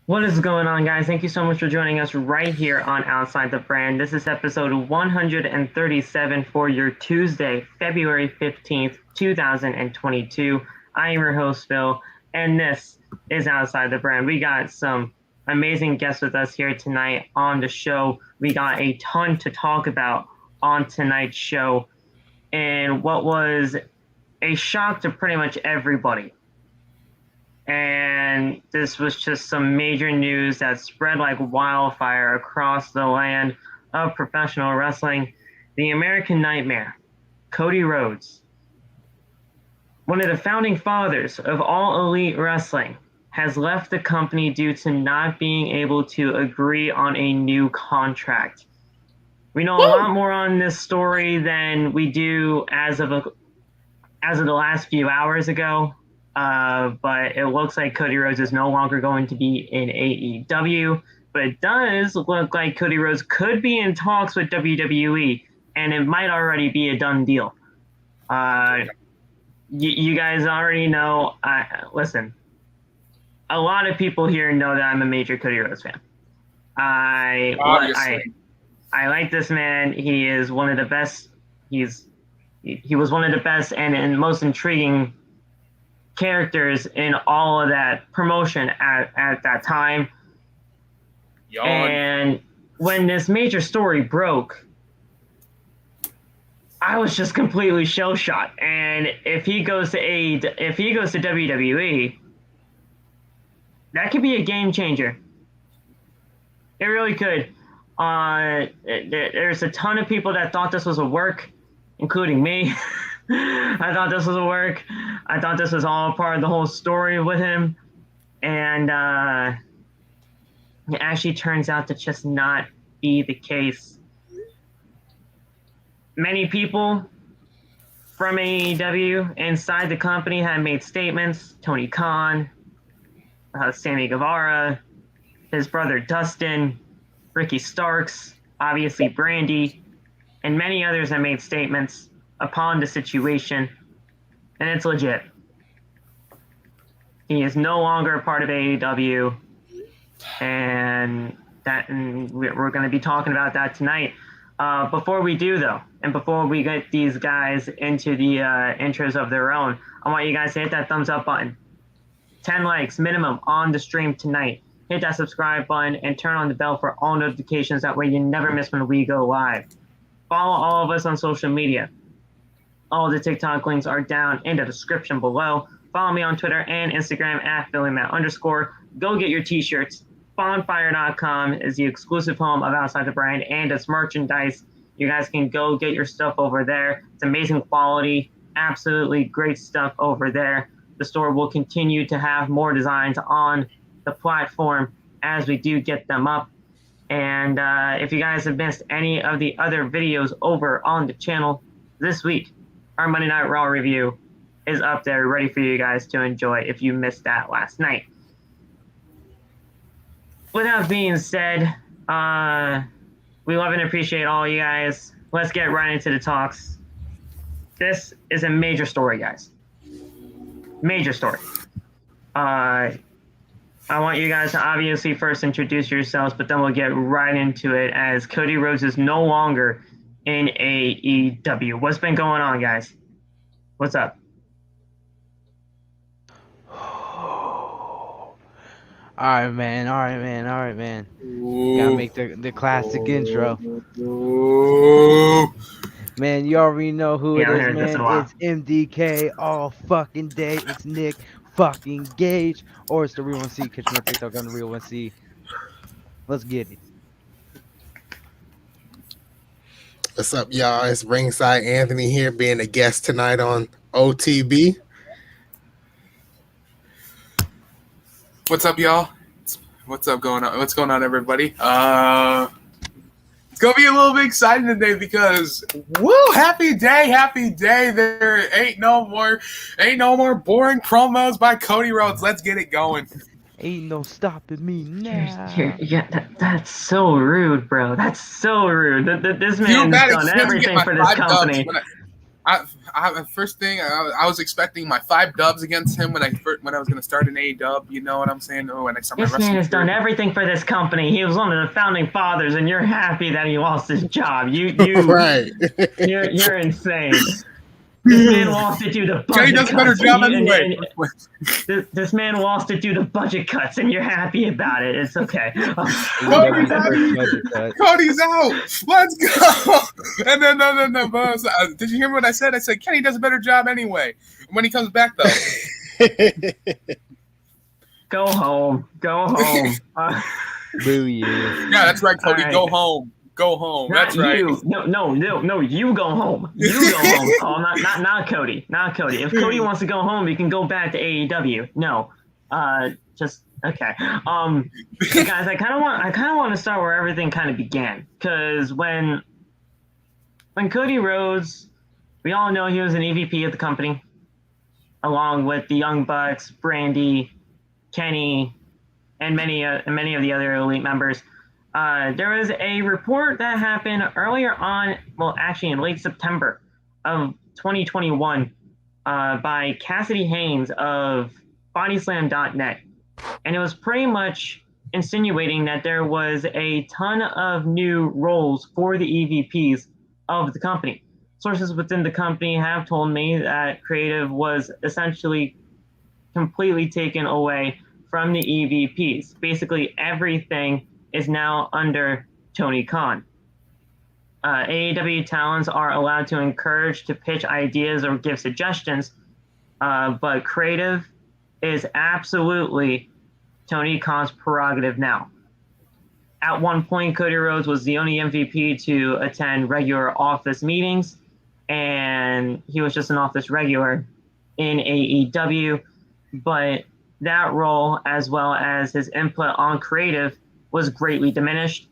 What is going on, guys? Thank you so much for joining us right here on Outside the Brand. This is episode 137 for your Tuesday, February 15th, 2022. I am your host, Phil, and this is Outside the Brand. We got some amazing guests with us here tonight on the show. We got a ton to talk about on tonight's show, and what was a shock to pretty much everybody. And this was just some major news that spread like wildfire across the land of professional wrestling. The American Nightmare, Cody Rhodes, one of the founding fathers of all elite wrestling, has left the company due to not being able to agree on a new contract. We know a lot more on this story than we do as of the last few hours ago. But it looks like Cody Rhodes is no longer going to be in AEW. But it does look like Cody Rhodes could be in talks with WWE, and it might already be a done deal. You guys already know. Listen, a lot of people here know that I'm a major Cody Rhodes fan. I like this man. He is one of the best. He was one of the best and most intriguing characters in all of that promotion at that time. And when this major story broke, I was just completely shell shocked. And if he goes to WWE, that could be a game changer. It really could. There's a ton of people that thought this was a work, including me. I thought this was a work. I thought this was all part of the whole story with him. And it actually turns out to just not be the case. Many people from AEW inside the company have made statements. Tony Khan, Sammy Guevara, his brother Dustin, Ricky Starks, obviously Brandi, and many others have made statements upon the situation, and it's legit. He is no longer a part of AEW, and we're going to be talking about that tonight. Before we do, though, and before we get these guys into the intros of their own, I want you guys to hit that thumbs up button. 10 likes minimum on the stream tonight. Hit that subscribe button and turn on the bell for all notifications. That way you never miss when we go live. Follow all of us on social media. All the TikTok links are down in the description below. Follow me on Twitter and Instagram at PhillyMatt_. Go get your t-shirts. Bonfire.com is the exclusive home of Outside the Brand and its merchandise. You guys can go get your stuff over there. It's amazing quality. Absolutely great stuff over there. The store will continue to have more designs on the platform as we do get them up. And if you guys have missed any of the other videos over on the channel this week, our Monday Night Raw review is up there, ready for you guys to enjoy if you missed that last night. With that being said, we love and appreciate all you guys. Let's get right into the talks. This is a major story, guys. Major story. I want you guys to obviously first introduce yourselves, but then we'll get right into it as Cody Rhodes is no longer in AEW. What's been going on, guys? What's up? All right, man. Gotta make the classic intro. Man, you already know who it is, man. It's MDK all fucking day. It's Nick fucking Gage. Or it's the Real 1C. Catch me on TikTok on the Real 1C. Let's get it. What's up, y'all? It's Ringside Anthony here, being a guest tonight on OTB. What's up, y'all? What's going on, everybody? It's gonna be a little bit exciting today because happy day! There ain't no more boring promos by Cody Rhodes. Let's get it going. Ain't no stopping me now. That's so rude, bro. That's so rude. This man has done everything for this company. First thing, I was expecting my 5 dubs against him when I was going to start an AEW. You know what I'm saying? When I start my This wrestling man has done career. everything for this company. He was one of the founding fathers, and you're happy that he lost his job. Right. You're insane. This man lost to do the budget Kenny does a better cuts, job and anyway. this man lost to do the budget cuts, and you're happy about it. It's okay. Cody's out. Cody's out. Let's go. And then no. Did you hear what I said? I said Kenny does a better job anyway. When he comes back, though. Go home. Boo you. Yeah, that's right, Cody. Right. Go home. Go home. Not That's right. You. No. You go home. You go home. Oh, not Cody. Not Cody. If Cody wants to go home, he can go back to AEW. No. Just okay. Guys, I kind of want to start where everything kind of began, because when Cody Rhodes, we all know he was an EVP of the company, along with the Young Bucks, Brandi, Kenny, and many of the other elite members. There was a report that happened earlier on, well, actually in late September of 2021, by Cassidy Haynes of BodySlam.net. And it was pretty much insinuating that there was a ton of new roles for the EVPs of the company. Sources within the company have told me that creative was essentially completely taken away from the EVPs. Basically, everything is now under Tony Khan. AEW talents are allowed to encourage to pitch ideas or give suggestions, but creative is absolutely Tony Khan's prerogative now. At one point, Cody Rhodes was the only MVP to attend regular office meetings, and he was just an office regular in AEW, but that role, as well as his input on creative, was greatly diminished.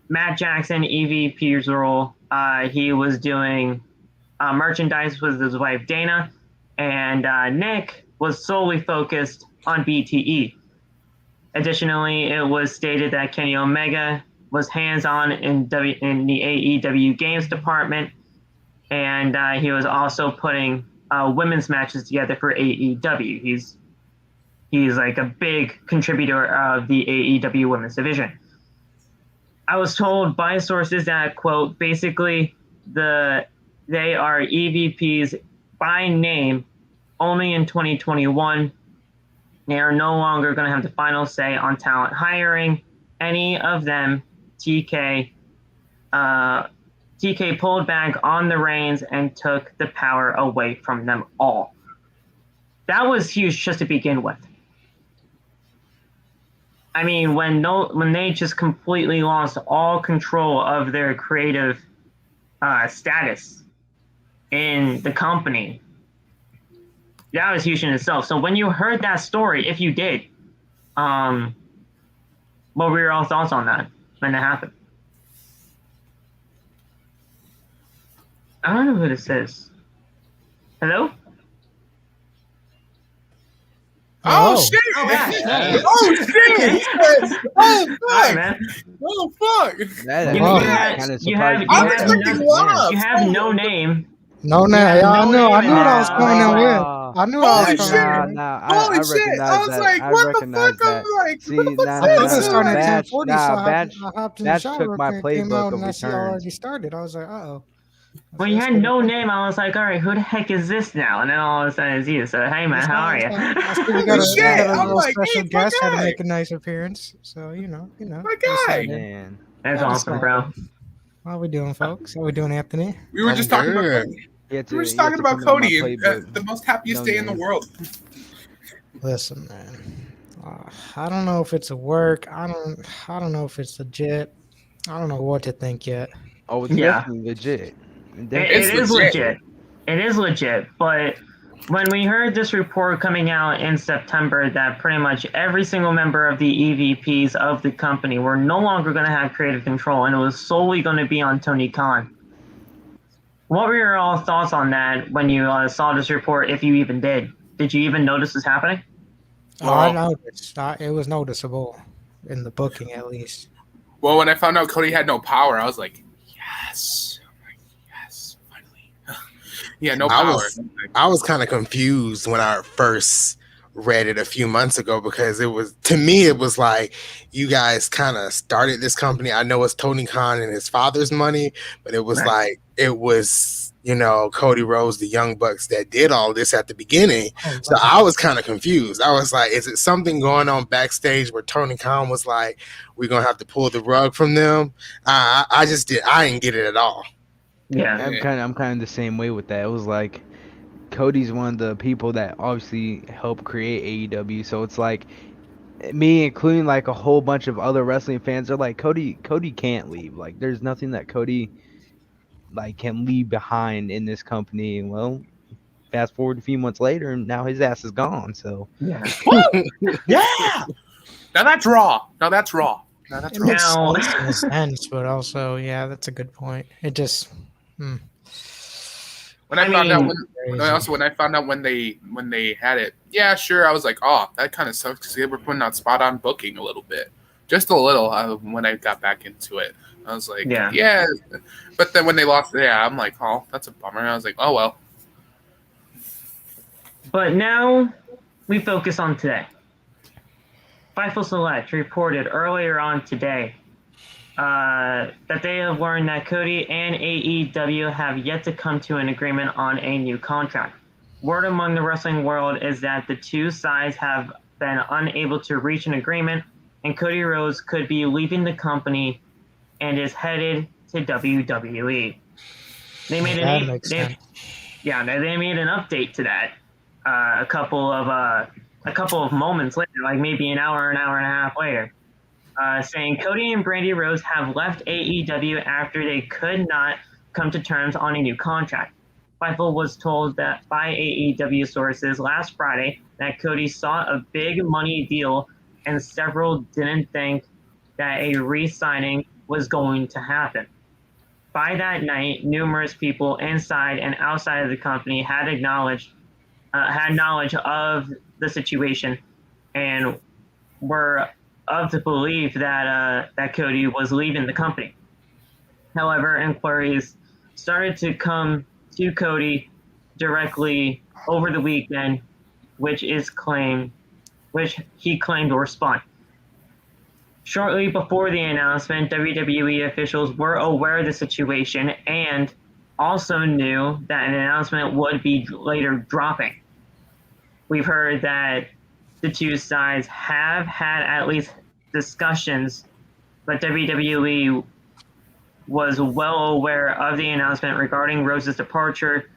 Matt Jackson, EVP's role, he was doing merchandise with his wife Dana, and Nick was solely focused on BTE. Additionally, it was stated that Kenny Omega was hands-on in the AEW games department, and he was also putting women's matches together for AEW. He's like a big contributor of the AEW women's division. I was told by sources that, quote, basically they are EVPs by name only in 2021. They are no longer going to have the final say on talent hiring. Any of them, TK pulled back on the reins and took the power away from them all. That was huge just to begin with. I mean, when they just completely lost all control of their creative status in the company, that was huge in itself. So when you heard that story, if you did, what were your all thoughts on that when it happened? I don't know who this is. Hello? Oh shit! Oh, man. Oh shit! Oh fuck! Right, man. Oh fuck! You have no name. No, no, I knew what I was going in with. I knew I was going in. Holy shit! I was like, what the fuck? I'm like, what the fuck? I was starting at 10:40, so I hopped in the Badge shower took my came out playbook and of I see I returns. already started. I was like, uh-oh. When you had no name, I was like, all right, who the heck is this now? And then all of a sudden it's you. So, hey, man, how are you? I see we got a I'm little like, special hey, guest had to my make a nice appearance. So, you know. My guy. Man. That's Yeah, awesome, bro. How we doing, folks? How we doing, Anthony? We were just talking about. We were just talking about Cody, the most happiest day in the world. Listen, man. I don't know if it's a work. I don't know if it's legit. I don't know what to think yet. Oh, it's Yeah. definitely legit. It is legit. It is legit. But when we heard this report coming out in September that pretty much every single member of the EVPs of the company were no longer going to have creative control, and it was solely going to be on Tony Khan. What were your all thoughts on that when you saw this report, if you even did? Did you even notice this happening? Oh, I noticed. It was noticeable in the booking, at least. Well, when I found out Cody had no power, I was like, yes. I'm like, yes, finally. Yeah, no power. I was kind of confused when I first read it a few months ago because it was like you guys kind of started this company. I know it's Tony Khan and his father's money, but it was like it was Cody Rhodes, the Young Bucks that did all this at the beginning. So I was kind of confused. I was like, is it something going on backstage where Tony Khan was like, we're gonna have to pull the rug from them? I didn't get it at all. Yeah, I'm kind of the same way with that. It was like Cody's one of the people that obviously helped create AEW, so it's like me, including like a whole bunch of other wrestling fans, are like, Cody can't leave. Like, there's nothing that Cody like can leave behind in this company. Well, fast forward a few months later, and now his ass is gone. So yeah. Yeah. Now that's raw. It makes sense, but also, yeah, that's a good point. It just. When I found out when they had it, yeah, sure, I was like, oh, that kind of sucks because they were putting out spot on booking a little bit, just a little. When I got back into it, I was like, yeah. But then when they lost, I'm like, oh, that's a bummer. I was like, oh well. But now we focus on today. Fightful Select reported earlier on today that they have learned that Cody and AEW have yet to come to an agreement on a new contract. Word among the wrestling world is that the two sides have been unable to reach an agreement, and Cody Rhodes could be leaving the company and is headed to WWE. They made they made an update to that a couple of moments later, like maybe an hour and a half later. Saying Cody and Brandi Rhodes have left AEW after they could not come to terms on a new contract. Fightful was told that by AEW sources last Friday that Cody sought a big money deal and several didn't think that a re-signing was going to happen. By that night, numerous people inside and outside of the company had knowledge of the situation and were of the belief that Cody was leaving the company. However, inquiries started to come to Cody directly over the weekend, which he claimed were spun. Shortly before the announcement, WWE officials were aware of the situation and also knew that an announcement would be later dropping. We've heard that the two sides have had at least discussions, but WWE was well aware of the announcement regarding Rhodes' departure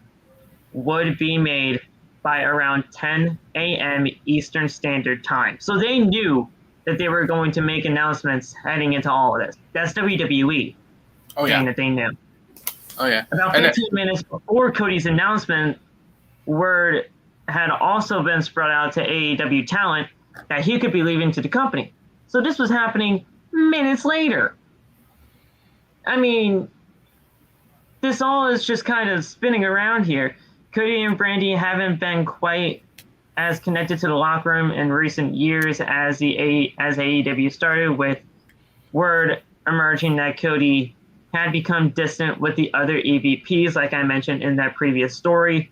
would be made by around 10 a.m. Eastern Standard Time. So they knew that they were going to make announcements heading into all of this. That's WWE saying that they knew. Oh, yeah. About 15 minutes before Cody's announcement, word had also been spread out to AEW talent that he could be leaving to the company. So this was happening minutes later. I mean, this all is just kind of spinning around here. Cody and Brandi haven't been quite as connected to the locker room in recent years as AEW started, with word emerging that Cody had become distant with the other EVPs, like I mentioned in that previous story.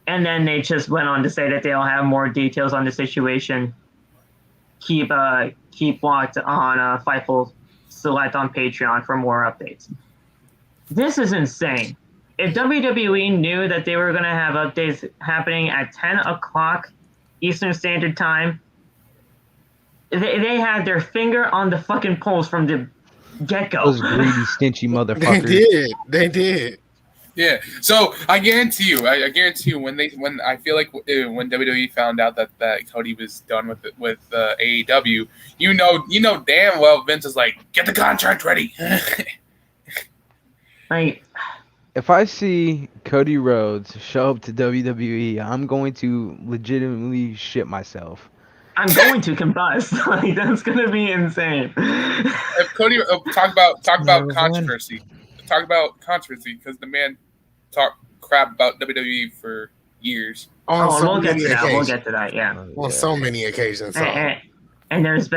And then they just went on to say that they'll have more details on the situation. Keep locked on Fightful Select on Patreon for more updates. This is insane. If WWE knew that they were going to have updates happening at 10 o'clock Eastern Standard Time, they had their finger on the fucking pulse from the get-go. Those greedy, stinchy motherfuckers. They did. Yeah, so I guarantee you, when WWE found out that Cody was done with AEW, you know damn well Vince is like, get the contract ready. Like, if I see Cody Rhodes show up to WWE, I'm going to legitimately shit myself. I'm going to combust. Like, that's gonna be insane. If Cody talk about controversy. Talk about controversy because the man talked crap about WWE for years. We'll get to that. Yeah. On so many occasions. And there was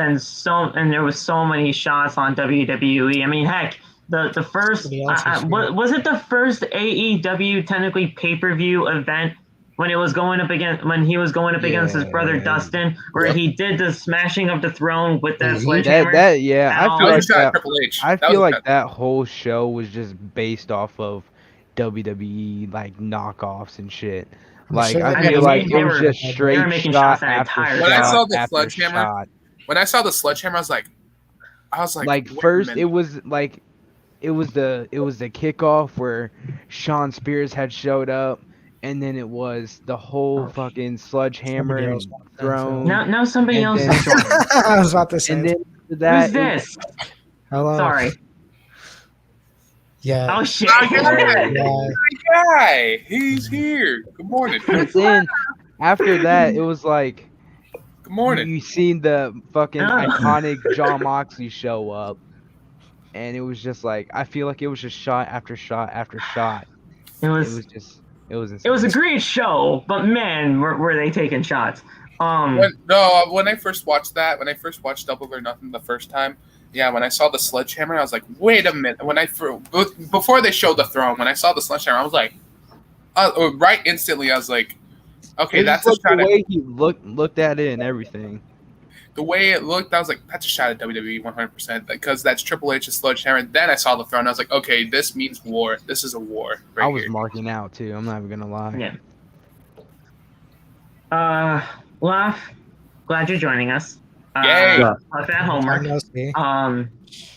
so many shots on WWE. I mean, heck, the first Somebody else is here. was it the first AEW technically pay-per-view event when he was going up against his brother Yeah. Dustin, where Yep. he did the smashing of the throne with that Mhm. sledgehammer. I That feel That was like a shot at that. Triple H. I That feel was a like shot. that whole show was just based off of WWE like knockoffs and shit. I'm Like sure I I feel mean, like they it was were- just they were straight making shot shots that after entire When I shot saw the after sledgehammer, shot. When I saw the sledgehammer, I was like, Like wait a first minute. it was the kickoff where Sean Spears had showed up, and then it was the whole fucking sledgehammer Somebody else and wants that, throne. now somebody And else then- is joining. I was about to say. And then after Who's that, it was- this? Hello. Sorry. Yeah. Oh shit. Yeah. Guy, he's here. Good morning. but then after that, it was like Good morning. you seen the fucking Oh. iconic John Moxley show up, and it was just like I feel like it was just shot after shot after shot. It It was was just it was it insane. was a great show, but man, were they taking shots? When I first watched Double or Nothing the first time, yeah, when I saw the sledgehammer, I was like, wait a minute. Before they showed the throne, when I saw the sledgehammer, I was like, right instantly, I was like, okay, It was that's like a shot the at way he looked at it and everything. the way it looked. I was like, that's a shot at WWE 100% because that's Triple H's sledgehammer. And then I saw the throne. I was like, okay, this means war. This is a war. Right I was here. marking out too. I'm not even gonna lie. Yeah. Laf, glad you're joining us. Yay. With that homework.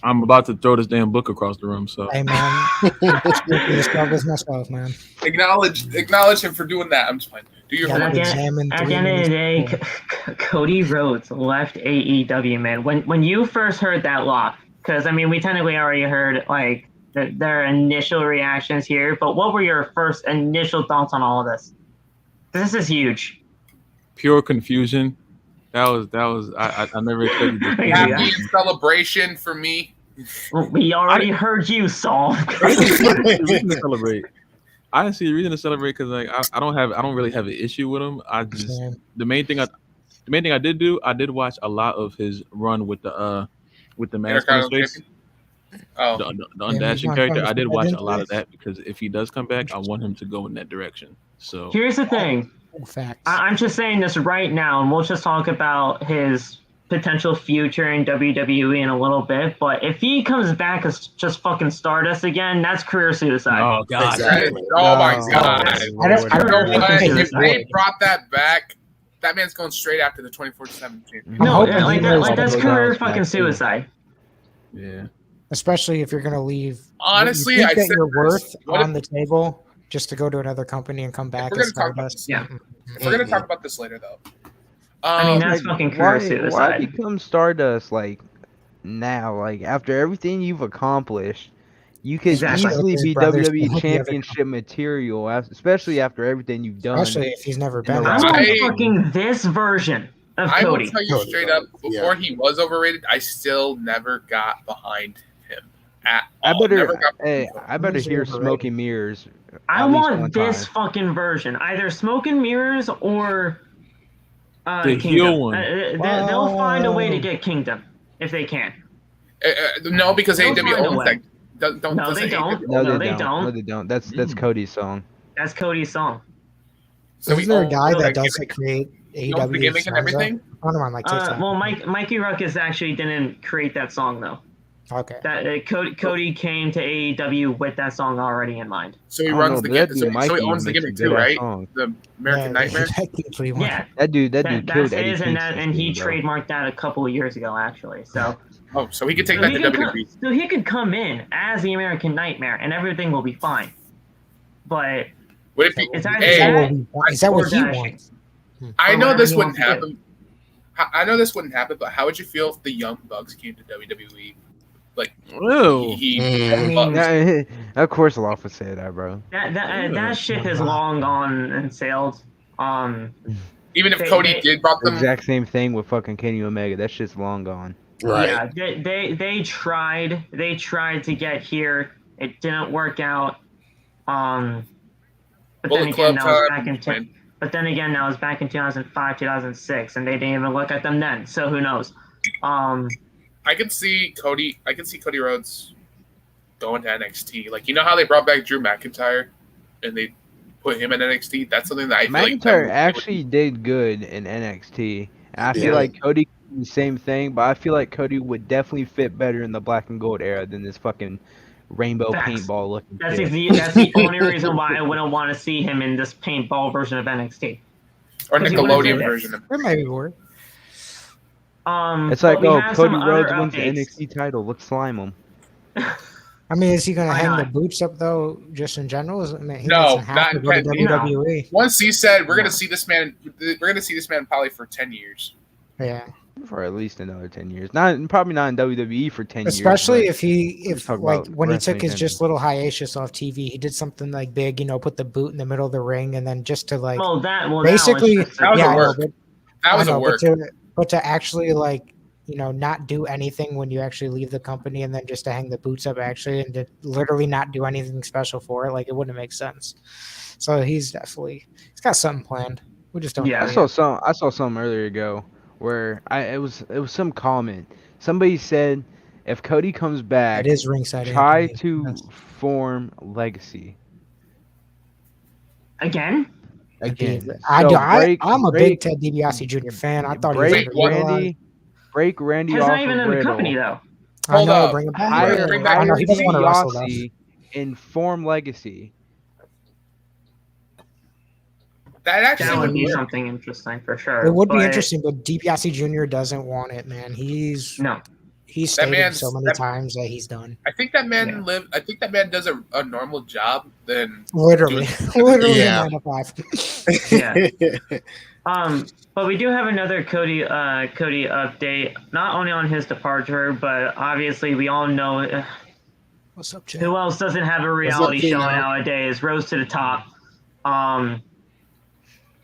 I'm about to throw this damn book across the room. So Hey man, the struggles myself, man. Acknowledge him for doing that. I'm just playing. Do your Yeah, homework. like- examine At 3 the end of the day, minutes Cody Rhodes left AEW, man. When you first heard that lock, because I mean, we technically already heard like their initial reactions here, but what were your first initial thoughts on all of this? This is huge. pure confusion. That was. I never expected this. Yeah. Happy celebration for me. We already heard you, Saul. I didn't see a reason to celebrate. I didn't see a reason to celebrate because like I don't really have an issue with him. I just Same. the main thing I did do, I did watch a lot of his run with the mask on his face, Oh, the undashing character. I did watch a lot of that because if he does come back, I want him to go in that direction. So Here's the thing. Facts. I'm just saying this right now, and we'll just talk about his potential future in WWE in a little bit. But if he comes back as just fucking Stardust again, that's career suicide. oh god, Exactly. oh my Oh, god! I don't- You know Career what? If suicide. they brought that back, that man's going straight after the 24/7 champion. I'm No, hoping like, he that, knows like how to that's go career down fucking back, too. suicide. yeah. Especially if you're gonna leave. Honestly, you think I that said your this. worth What on the table just to go to another company and come back we're as gonna talk about Stardust. Yeah. If we're gonna talk about this later, though. I mean, that's fucking career Why suicide. become Stardust like now? Like after everything you've accomplished, you could Exactly. easily His be brothers WWE still the other Championship material, especially after everything you've done. Especially if he's never in the been. last- I want I- fucking this version of I will Cody. tell you Cody straight up, Rhodes, before yeah. he was overrated, I still never got behind him at I all. Never better, got hey, behind him. I better Who's hear overrated? Smoke and Mirrors. I at least one want this time. fucking version. Either Smoke and Mirrors or The Kingdom. heel one. They'll find a way to get Kingdom if they can. No, because They'll AEW find a owns way. that. Don't No, doesn't they don't. AEW No, No, they they don't. No, don't. they don't. That's Cody's song. That's Cody's song. So Isn't there a guy own that the does gimmick. create He owns the AEW gimmick and songs, though? everything. I found him on like TikTok. Well, Mikey Ruckus actually didn't create that song though. Okay. That Cody came to AEW with that song already in mind. So he I don't runs know, the but that gimmick. dude So he Mikey owns the makes a gimmick too, good-ass right? song. The American Nightmare. Technically, one. Yeah, That dude that's killed Eddie his, Kingston's and he theme, bro. trademarked that a couple of years ago actually. So. Oh, so he could take So that he to could WWE. so he could come in as the American Nightmare and everything will be fine. But What if he? it's either Hey, that Is that or what he dashing. wants? I or know whatever this he wouldn't wants to happen. I know this wouldn't happen, but how would you feel if the Young Bucks came to WWE? Like Whoa. he Mm. Yeah, of course, Loft would say that, bro. That ship has long gone and sailed. even if They- Cody they- did brought The them. exact same thing with fucking Kenny Omega. That shit's long gone. Right. Yeah, they tried to get here. It didn't work out. But Bullet then again, Club that was time. back in But then again, that was back in 2005, 2006, and they didn't even look at them then. So who knows? I could see Cody Rhodes going to NXT. Like, you know how they brought back Drew McIntyre and they put him in NXT? That's something that I feel like McIntyre actually did good in NXT. And I feel Yeah. like Cody could do the same thing, but I feel like Cody would definitely fit better in the black and gold era than this fucking rainbow Facts. paintball looking That's shit. that's the only reason why I wouldn't want to see him in this paintball version of NXT. or 'Cause he wouldn't fit Nickelodeon there. version of It may be work. It's but like, we oh, have Cody some Rhodes other wins the updates. NXT title. Let's slime him. I mean, is he going to Why hang not? the boots up though? Just in general, I mean, he No, doesn't have not to go to no. WWE. Once he said we're No. gonna see this man probably for 10 years. Yeah, For at least another 10 years. Probably not in WWE for 10 especially years. if talk like about when he took wrestling his in just little hiatus off TV, he did something like big, put the boot in the middle of the ring, and then just to like basically, That was yeah, a I know, work. but That was I a know, work. but to actually like not do anything when you actually leave the company, and then just to hang the boots up actually, and to literally not do anything special for it, like it wouldn't make sense. So he's got something planned. We just don't. Yeah. know I yet. saw some earlier ago where it was some comment. Somebody said if Cody comes back, It is ringside. try Anthony. to Yes. form legacy Again? again. I'm a big break Ted DiBiase Jr. fan. I thought he was break Wait, what? underutilized. break Randy He's off not even of in the Riddle. company though. I Hold know, up. bring him back. Hire Bring back I know he doesn't want to wrestle though. DiBiase and form legacy. That actually That would be work. something interesting for sure. It would be but interesting, but DiBiase Jr. doesn't want it, man. He's No. stated man's- so many times that he's done. I think that man I think that man does a normal job than Literally, literally Yeah. 9 to 5. Yeah. But we do have another Cody update, not only on his departure, but obviously we all know What's up, Jay? who else doesn't have a reality show Pino? nowadays? Rose to the top.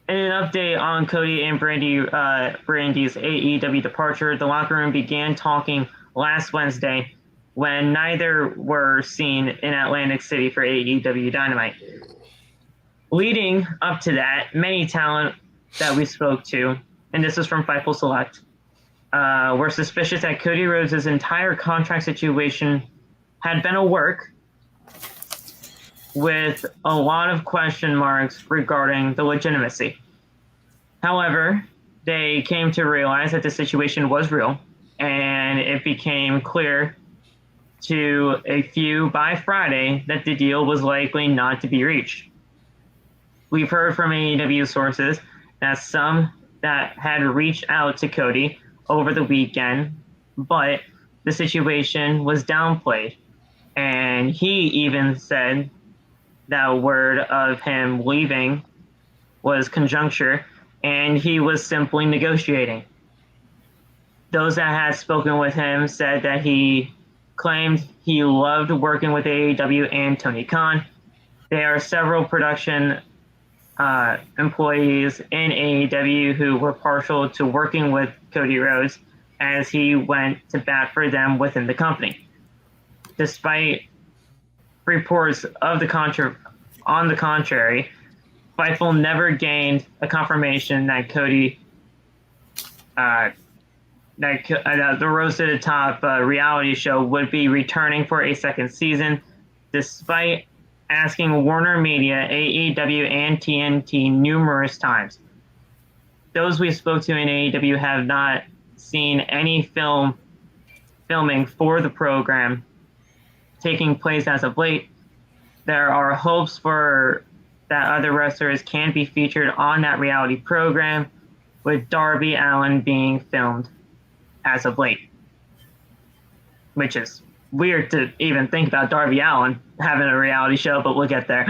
In an update on Cody and Brandi's AEW departure, the locker room began talking last Wednesday when neither were seen in Atlantic City for AEW Dynamite. Leading up to that, many talent that we spoke to, and this is from Fightful Select, were suspicious that Cody Rhodes' entire contract situation had been a work, with a lot of question marks regarding the legitimacy. However, they came to realize that the situation was real, and it became clear to a few by Friday that the deal was likely not to be reached. We've heard from AEW sources that some that had reached out to Cody over the weekend, but the situation was downplayed. And he even said that word of him leaving was conjuncture, and he was simply negotiating. Those that had spoken with him said that he claimed he loved working with AEW and Tony Khan. There are several production employees in AEW who were partial to working with Cody Rhodes as he went to bat for them within the company. Despite reports of on the contrary, Fightful never gained a confirmation that Cody, the Rose to the Top reality show would be returning for a second season, despite asking Warner Media, AEW, and TNT numerous times. Those we spoke to in AEW have not seen any filming for the program taking place as of late. There are hopes for that other wrestlers can be featured on that reality program, with Darby Allin being filmed as of late. Which is weird to even think about Darby Allin having a reality show, but we'll get there.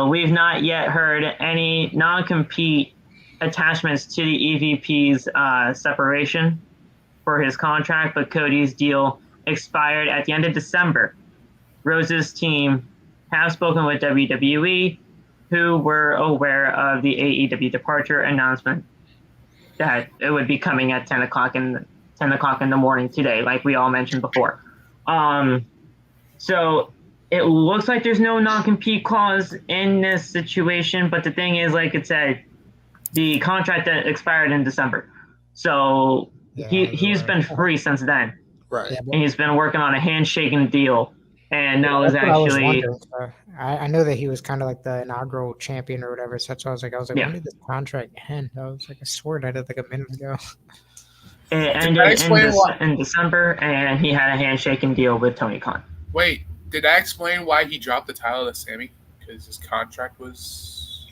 We've not yet heard any non-compete attachments to the EVP's separation for his contract, but Cody's deal expired at the end of December. Rose's team have spoken with WWE, who were aware of the AEW departure announcement that it would be coming at 10 o'clock in the morning today, like we all mentioned before. So it looks like there's no non-compete clause in this situation, but the thing is, like it said, the contract that expired in December. So he's been free since then. Right. Yeah, and he's been working on a handshaking deal. And that was that's what I was actually, wondering. I know that he was kind of like the inaugural champion or whatever. So that's why I was like, Yeah. when did this contract end? I was like, I swear I did like a minute ago. it ended in December, and he had a handshaking deal with Tony Khan. Wait, did I explain why he dropped the title to Sammy? Because his contract was.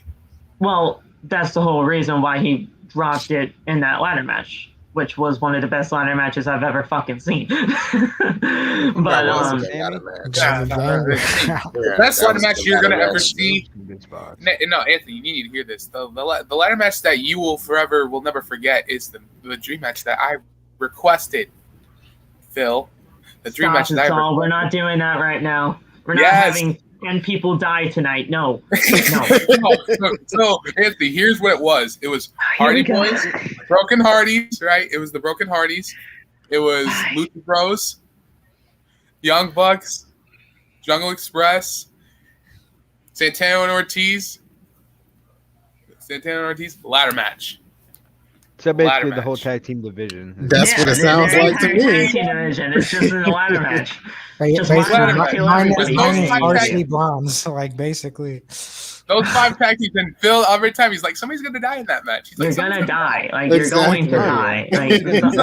Well, that's the whole reason why he dropped it in that ladder match, which was one of the best ladder matches I've ever fucking seen. But That was a good ladder match. The best ladder match you're gonna ever see. No, Anthony, you need to hear this. The ladder match that you will never forget is the dream match that I requested. Phil, the dream match that I requested. We're not doing that right now. We're not having 10 people die tonight. No. So, Anthony, here's what it was. It was Hardy Boys, Broken Hardys, right? It was the Broken Hardys. It was Lucha Bros, Young Bucks, Jungle Express, Santana and Ortiz, ladder match. So basically the whole tag team division. That's what it sounds like to me. Tag team division. It's just in the ladder match. Just minus Varsity Blondes, like basically. Those 5 tag teams, and Phil every time he's like, somebody's gonna die in that match. He's like, you're gonna die. Like you're going to die. Like Phil's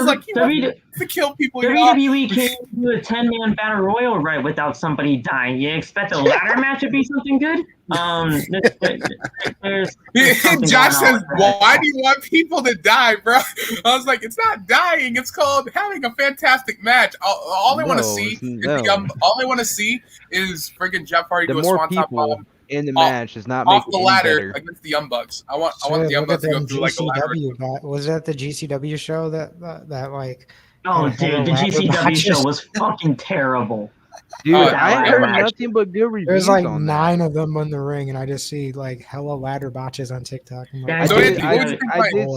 like, he wants to kill people. WWE can't do a 10-man battle royal right without somebody dying. You expect a ladder match to be something good? There's Josh says, why do you want people to die, bro? I was like, it's not dying. It's called having a fantastic match. All I want to see is freaking Jeff Hardy do a swanton bomb in the match is not off the ladder against the Young Bucks. I want the Young Bucks to go through like a ladder. Was that the GCW show that like? Oh, dude, the GCW show was fucking terrible. Dude, I heard nothing but good reviews. There's like 9 of them in the ring, and I just see like hella ladder botches on TikTok. I did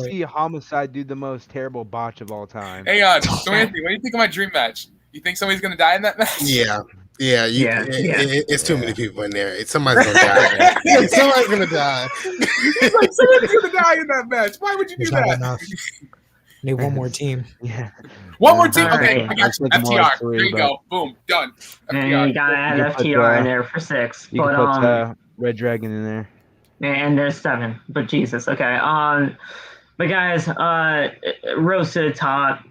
see Homicide do the most terrible botch of all time. Hang on, so Anthony, what do you think of my dream match? You think somebody's gonna die in that match? Yeah. It's too many people in there. Somebody's gonna die. Somebody's gonna die. He's like, somebody's gonna die in that match. Why would you do that? Need one more team. Yeah. One more team. Okay, right. I got you. FTR. There you go. Boom. Done. And you gotta add FTR in there for 6. You can put Red Dragon in there. And there's 7. But Jesus. Okay. But guys, Rose to the Top.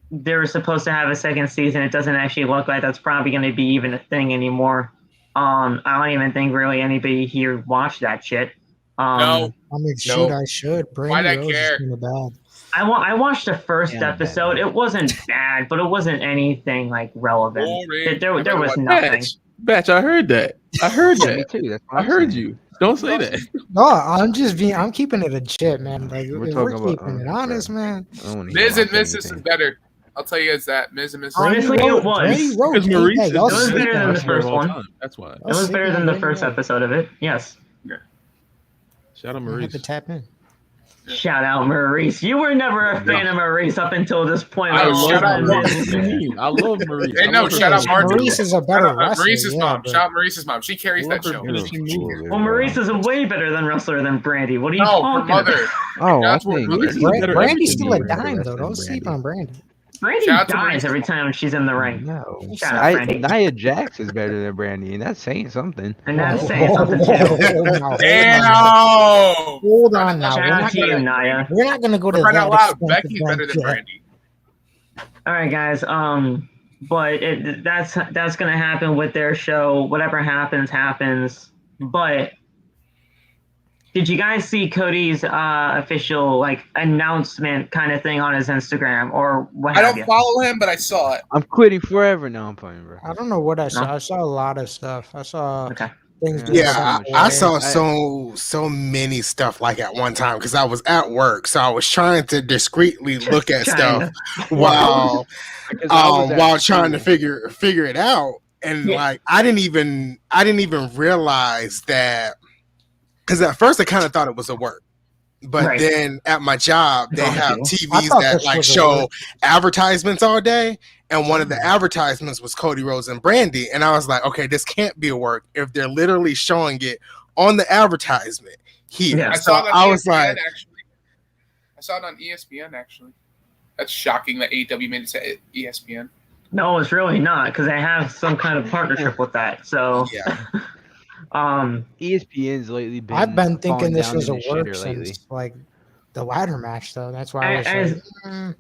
They were supposed to have a second season. It doesn't actually look like that's probably going to be even a thing anymore. I don't even think really anybody here watched that shit. No. I mean, shoot, I should. Why'd I care? I watched the first episode. It wasn't bad, but it wasn't anything like relevant. There was nothing. Batch, I heard that. Me too. I heard you. Don't say that. No, I'm keeping it legit, man. Like we're keeping it honest, man. Miz and Mrs. is better. I'll tell you guys that. Miz and Mrs. Honestly, it was. Because Maurice it was better than the first one. That's why. It was better than the first episode of it. Yes. Shout out Maurice. I have to tap in. Shout out Maurice. You were never a fan of Maurice up until this point. I love Maurice. Hey, no, shout out Marjorie. Maurice is a better wrestler. Maurice's mom. Shout out Maurice's mom. She carries that show. Well, Maurice is a way better than wrestler than Brandi. What are you talking about? Oh, I think Brandi's still a dime, though. Don't sleep on Brandi. Brandi dies every time she's in the ring. No. Nia Jax is better than Brandi, and that's saying something. And that's saying something, too. Damn! Hold on now. Shout out to you, Nia. We're not going to go to that extent. Becky's better than Brandi. All right, guys. But that's going to happen with their show. Whatever happens. But did you guys see Cody's official announcement kind of thing on his Instagram or what? I don't follow him, but I saw it. I'm quitting forever. No, I'm playing, bro. I don't know what I saw. No? I saw a lot of stuff. I saw things. Yeah, I saw so many stuff at one time because I was at work, so I was trying to discreetly look at stuff while trying to figure it out, and I didn't even realize that. Because at first I kind of thought it was a work, but then at my job they have TVs that show advertisements all day, and one of the advertisements was Cody Rhodes and Brandi, and I was like, okay, this can't be a work if they're literally showing it on the advertisement here. Yeah. I saw it on ESPN, actually. That's shocking that AEW made it to ESPN. No, it's really not because they have some kind of partnership with that. So, Yeah. ESPN's lately been. I've been thinking falling this down was in a the work shitter lately. since like the ladder match, though. That's why I was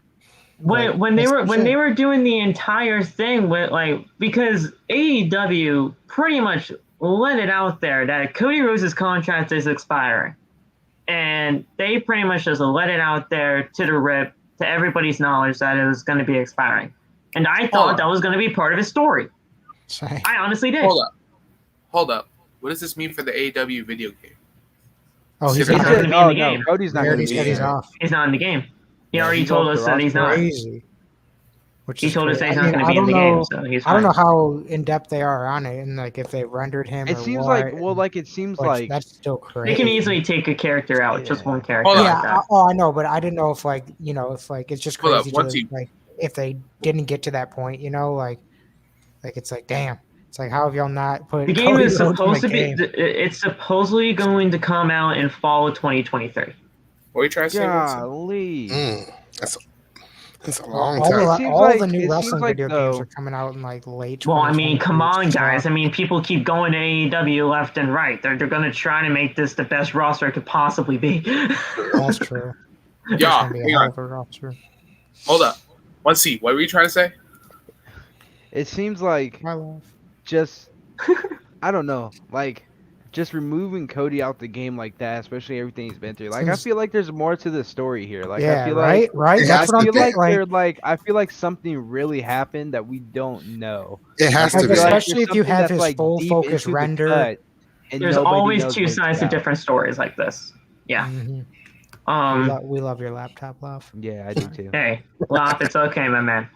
when they were doing the entire thing with because AEW pretty much let it out there that Cody Rhodes' contract is expiring, and they pretty much just let it out there to the rip to everybody's knowledge that it was going to be expiring, and I thought that was going to be part of his story. Sorry. I honestly did. Hold up. What does this mean for the AEW video game? Oh, he's not going to be in the game. Cody's not going to be. He's off. He's not in the game. He already told us that he's not. Crazy. He told us that he's not going to be in the game, so he's fine. I don't know how in depth they are on it, and like if they rendered him. It seems like that's still crazy. They can easily take a character out, just one character. Yeah, I know, but I didn't know if if it's just crazy if they didn't get to that point, like it's like damn. It's like, how have y'all not put the game Cody is supposed to game? It's supposedly going to come out in fall of 2023. What are you trying to say? Golly. That's a long time. All the new wrestling video games are coming out in like late. Well, I mean, come on, guys. I mean, people keep going to AEW left and right. They're going to try to make this the best roster it could possibly be. That's true. Yeah, hang on. Hold up. Let's see. What were you trying to say? It seems like just I don't know, just removing Cody out the game like that, especially everything he's been through. I feel like there's more to the story here. I feel right. That's what I'm like. I feel like something really happened that we don't know. It has to be, especially if you have his full focus render. There's always two sides to different stories like this. Yeah. Mm-hmm. We love your laptop, Love. Yeah, I do too. Hey, Love, it's okay, my man.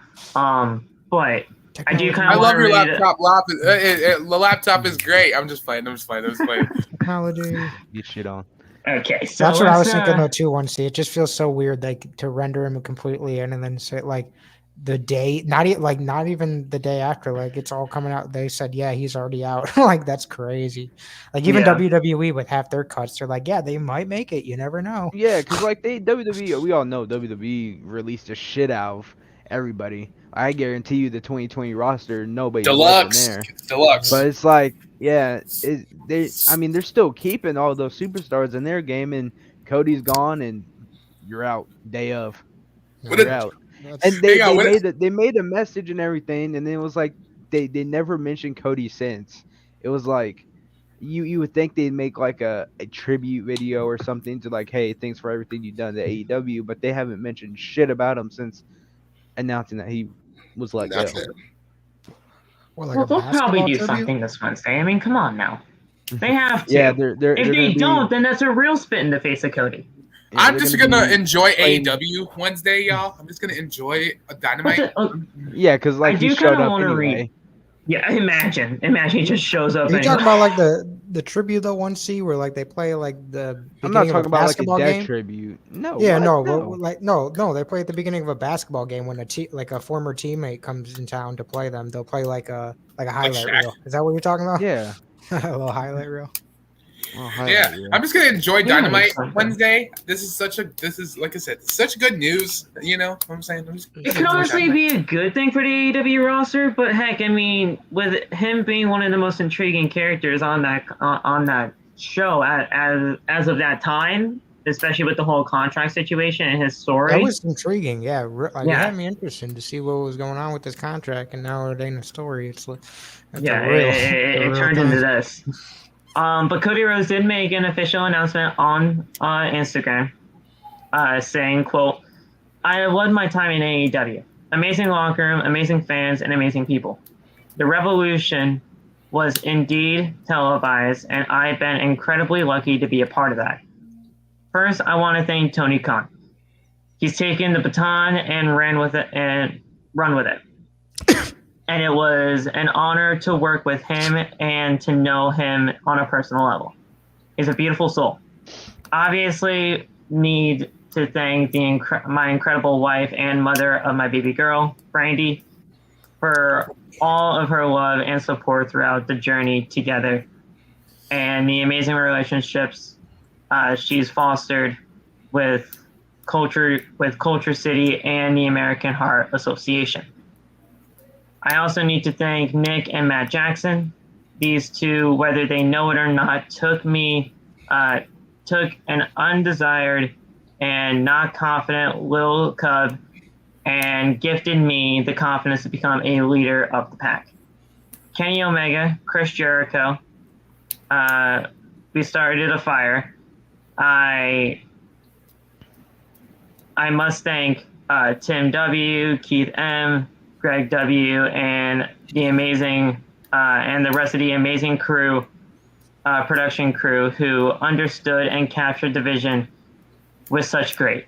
But I do kind of. I love your laptop. The laptop is great. I'm just playing. Technology. Get shit on. Okay, so that's what I was thinking though too. It just feels so weird, to render him completely in, and then say the day, not even the day after, it's all coming out. They said, yeah, he's already out. That's crazy. Even WWE with half their cuts, they're like, yeah, they might make it. You never know. Yeah, because WWE, we all know WWE released a shit out of everybody. I guarantee you the 2020 roster, nobody Deluxe. There. Deluxe. But it's they're still keeping all those superstars in their game, and Cody's gone, and you're out day of. You're out. And they made a message and everything, and then it was like they never mentioned Cody since. It was like you would think they'd make a tribute video or something to hey, thanks for everything you've done to AEW, but they haven't mentioned shit about him since announcing that he was let go. Well, they'll probably do something this Wednesday. I mean, come on now. They have to. Yeah, they're if they don't, then that's a real spit in the face of Cody. Yeah, I'm just gonna enjoy AEW Wednesday, y'all. I'm just gonna enjoy a Dynamite. Yeah, because I he do showed kind of up want to anyway. read. Yeah, imagine he just shows up. Are you talking about the tribute though? 1C where they play the. I'm not talking about a death tribute. No. Yeah, no. They play at the beginning of a basketball game when a former teammate comes in town to play them. They'll play a highlight reel. Is that what you're talking about? Yeah, a little highlight reel. Yeah, I'm just gonna enjoy Dynamite Wednesday. This is like I said, such good news. You know what I'm saying? It could honestly be a good thing for the AEW roster, but heck, I mean, with him being one of the most intriguing characters on that show as of that time, especially with the whole contract situation and his story, that was intriguing. Yeah, it had me interested to see what was going on with this contract, and now it ain't a story. It turned into this. But Cody Rhodes did make an official announcement on Instagram saying, quote, "I have loved my time in AEW. Amazing locker room, amazing fans, and amazing people. The revolution was indeed televised, and I've been incredibly lucky to be a part of that. First, I want to thank Tony Khan. He's taken the baton and run with it. And it was an honor to work with him and to know him on a personal level. He's a beautiful soul. Obviously, need to thank my incredible wife and mother of my baby girl, Brandi, for all of her love and support throughout the journey together and the amazing relationships she's fostered with Culture City and the American Heart Association. I also need to thank Nick and Matt Jackson. These two, whether they know it or not, took an undesired and not confident little cub and gifted me the confidence to become a leader of the pack. Kenny Omega, Chris Jericho, we started a fire. I must thank Tim W, Keith M, Greg W, and the amazing and the rest of the amazing crew, production crew, who understood and captured the vision with such grace.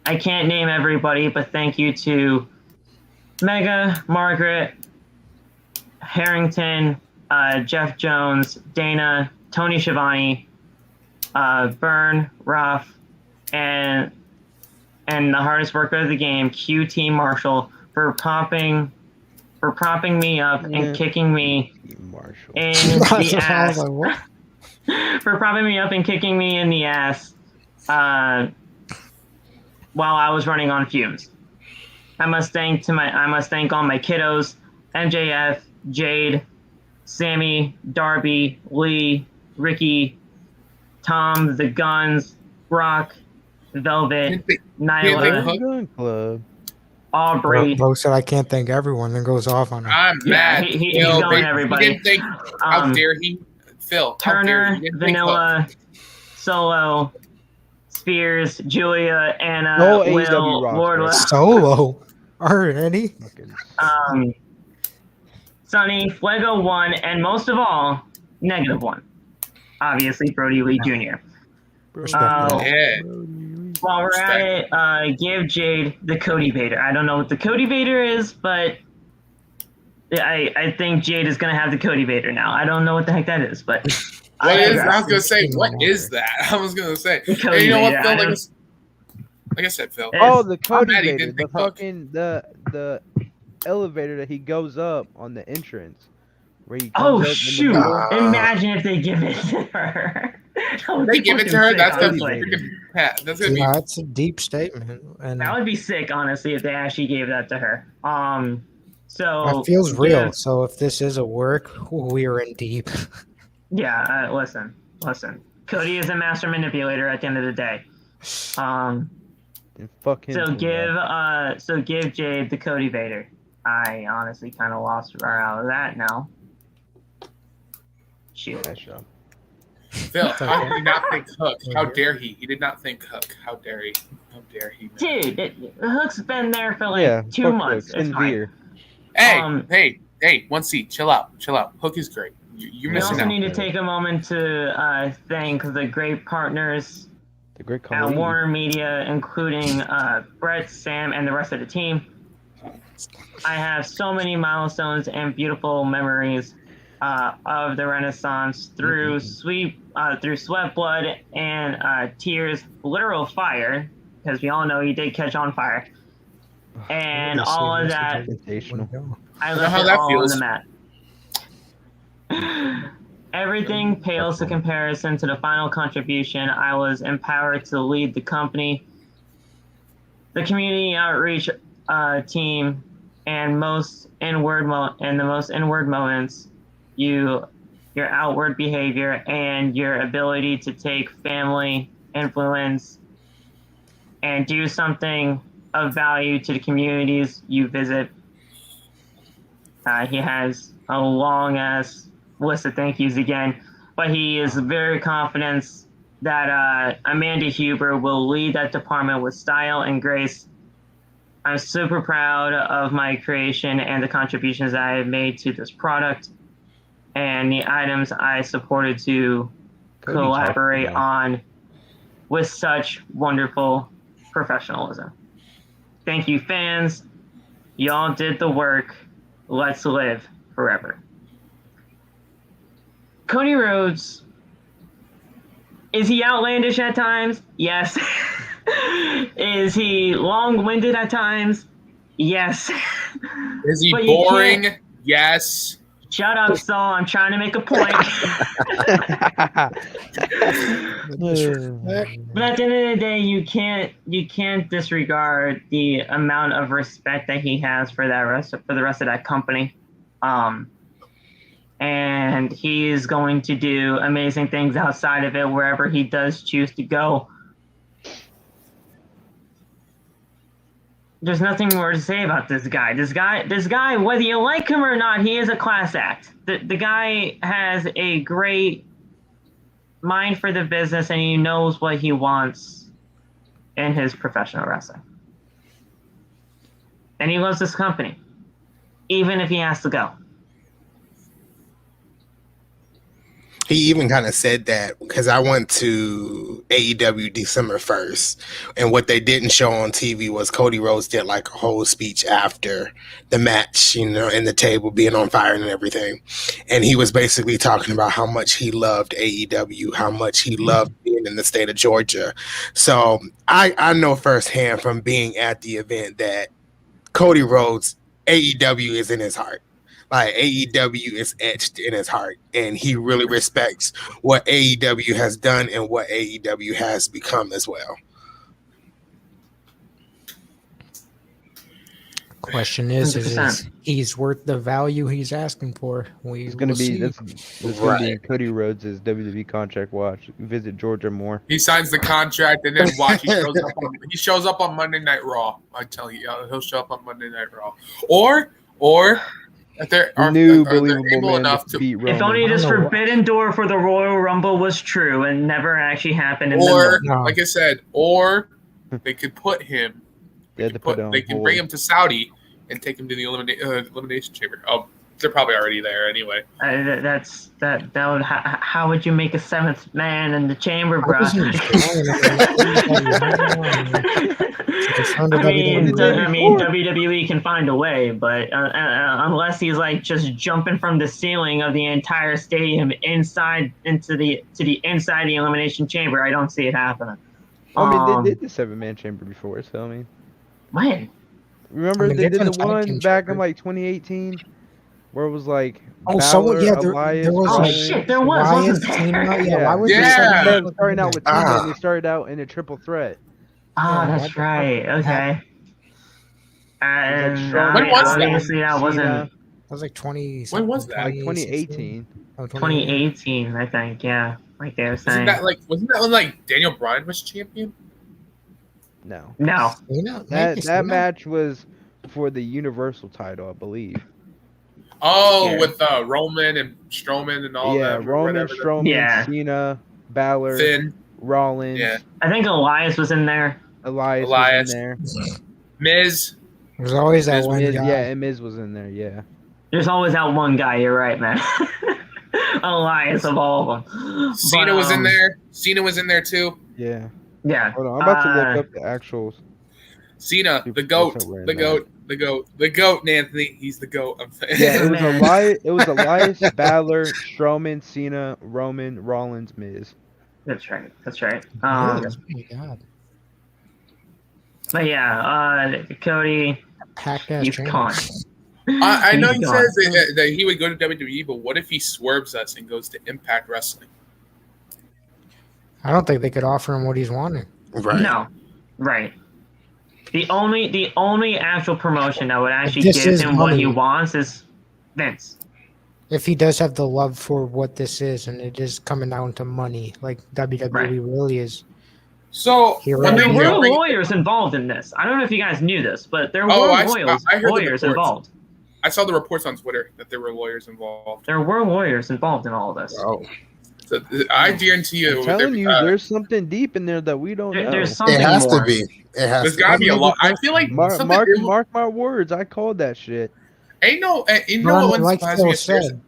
I can't name everybody, but thank you to Mega, Margaret, Harrington, Jeff Jones, Dana, Tony Schiavone, Byrne, Ruff, and the hardest worker of the game, QT Marshall, for propping me up and kicking me in the ass. For propping me up and kicking me in the ass while I was running on fumes. I must thank all my kiddos, MJF, Jade, Sammy, Darby, Lee, Ricky, Tom, The Guns, Brock, Velvet, Nyla, Aubrey. Bro said I can't thank everyone, then goes off on her. I'm mad. He's going everybody. How dare he? Phil. Turner, Vanilla, Solo, Spears, Julia, Anna, Will, Wardlow. Solo? Already? Sonny, Fuego 1, and most of all, -1. Obviously, Brody Lee Jr. While we're at it, give Jade the Cody Vader. I don't know what the Cody Vader is, but I think Jade is going to have the Cody Vader now. I don't know what the heck that is, but... I was going to say, what is that? I was going to say. Hey, you know what, Phil? Like I said, Phil. Oh, the Cody Vader. The fucking... The elevator that he goes up on the entrance. Where he comes up shoot. Imagine if they give it to her. They give it to her? That's going to be... That's a deep statement. And that would be sick, honestly, if they actually gave that to her. So it feels real. Yeah. So if this is a work, we are in deep. Yeah, listen. Cody is a master manipulator at the end of the day. So give Jade the Cody Vader. I honestly kind of lost her out of that now. Shoot. Phil, I did not think Hook. How dare he? He did not think Hook. How dare he? How dare he? Dude, Hook's been there for like 2 months. It's fine. Hey, 1C, chill out. Hook is great. You're missing out. We also need to take a moment to thank the great partners at Warner Media, including Brett, Sam, and the rest of the team. I have so many milestones and beautiful memories of the Renaissance through sweat, blood, and tears, literal fire, because we all know he did catch on fire. And all of that, I left it all on the mat. Everything pales in comparison to the final contribution. I was empowered to lead the company, the community outreach team, and the most inward moments, your outward behavior and your ability to take family influence and do something of value to the communities you visit. He has a long ass list of thank yous again, but he is very confident that Amanda Huber will lead that department with style and grace. I'm super proud of my creation and the contributions that I have made to this product and the items I supported to collaborate on with such wonderful professionalism. Thank you, fans. Y'all did the work. Let's live forever. Cody Rhodes, is he outlandish at times? Yes. Is he long-winded at times? Yes. Is he boring? Yes. Shut up, Saul. I'm trying to make a point. But at the end of the day, you can't disregard the amount of respect that he has for the rest of that company. And he is going to do amazing things outside of it wherever he does choose to go. There's nothing more to say about this guy. This guy, whether you like him or not, he is a class act. The guy has a great mind for the business, and he knows what he wants in his professional wrestling. And he loves this company, even if he has to go. He even kind of said that because I went to AEW December 1st, and what they didn't show on TV was Cody Rhodes did like a whole speech after the match, you know, and the table being on fire and everything. And he was basically talking about how much he loved AEW, how much he loved being in the state of Georgia. So I know firsthand from being at the event that Cody Rhodes, AEW is in his heart. Like AEW is etched in his heart, and he really respects what AEW has done and what AEW has become as well. Question is he's worth the value he's asking for? It's going to be that's going to be Cody Rhodes' WWE contract. Watch, visit Georgia more. He signs the contract and then watch. He shows up on Monday Night Raw. I tell you, he'll show up on Monday Night Raw, or. If they're believable man enough to beat Roman. If only this forbidden door for the Royal Rumble was true and never actually happened. Like I said, or they could put him. They can bring him to Saudi and take him to the elimination chamber. Oh, they're probably already there anyway. How would you make a seventh man in the chamber, bro? I mean, WWE can find a way, but unless he's like just jumping from the ceiling of the entire stadium inside into the inside the elimination chamber, I don't see it happening. I mean, they did the 7-man chamber before, so I mean, when? Remember they did the one back in like 2018, where it was like Balor, Elias. There was. Yeah, starting out with Tina, and they started out in a triple threat. That's right. Okay. When was obviously that wasn't. That was like 20. When was that? Like 2018. 2018, I think. Yeah, like they were saying. Wasn't that when like Daniel Bryan was champion? No. That match was for the Universal title, I believe. With Roman and Strowman and all that. Yeah, Roman, Strowman, Cena, Balor, Finn, Rollins. Yeah. I think Elias was in there. Elias was in there. Miz. There's always that one guy. Yeah, and Miz was in there, yeah. There's always that one guy, you're right, man. Elias of all of them. Cena was in there. Cena was in there too. Yeah. Yeah. Hold on, I'm about to look up the actuals. Cena, the GOAT, the GOAT, Anthony. He's the GOAT. I'm saying. Yeah, it was Elias, Balor, Strowman, Cena, Roman, Rollins, Miz. That's right. Oh my God. But yeah, Cody, you've gone. I know he says that he would go to WWE, but what if he swerves us and goes to Impact Wrestling? I don't think they could offer him what he's wanting. Right. No. Right. The only actual promotion that would actually give him what he wants is Vince. If he does have the love for what this is, and it is coming down to money, like WWE really is. So there were lawyers involved in this. I don't know if you guys knew this, but there were lawyers involved. I saw the reports on Twitter that there were lawyers involved. There were lawyers involved in all of this. Oh. So I guarantee you. I'm telling you, there's something deep in there that we don't know. There's something It has more. to be. There's got to be a lot. I feel like mark my words. I called that shit. Like Phil said,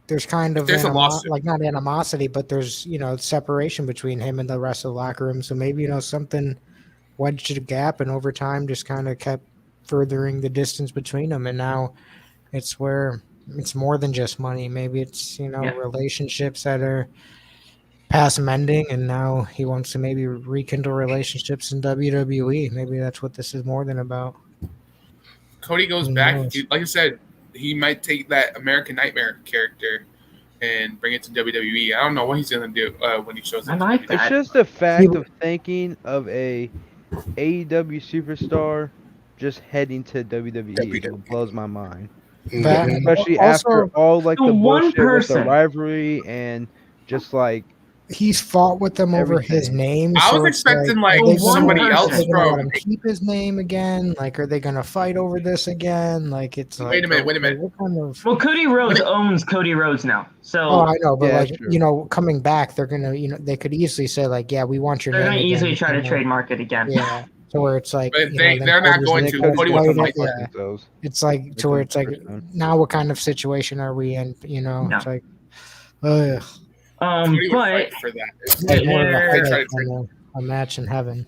there's kind of a lawsuit. Like not animosity, but there's separation between him and the rest of the locker room. So maybe something wedged a gap, and over time just kind of kept furthering the distance between them. And now it's where it's more than just money. Maybe it's relationships that are past mending, and now he wants to maybe rekindle relationships in WWE. Maybe that's what this is more than about. Cody goes back. Like I said, he might take that American Nightmare character and bring it to WWE. I don't know what he's gonna do when he shows up. I like It's that. just the fact of thinking of a AEW superstar just heading to WWE is what blows my mind. That Especially also, after all like The the one bullshit with the person. rivalry and just like he's fought with them over his everything. name. I was so it's expecting are like they gonna- somebody person. else Are they gonna let from. him keep his name again? Like, are they gonna fight over this again? Like, it's like, Wait a minute. what kind of? Well, Cody Rhodes owns Cody Rhodes now, so Oh, I know, but Yeah, like, true. coming back, they're gonna, they could easily say like, yeah, we want your they're name. going to easily again, try to trademark it again. Yeah, to where it's like, But then they're not Cody's going like, to. "Let's Cody fight wants to it." fight Yeah, themselves. it's like They to where could it's like, person. now what kind of situation are we in? Yeah. It's like, ugh. Cody would But fight for that. It's like more of a They're- headache than a match in heaven.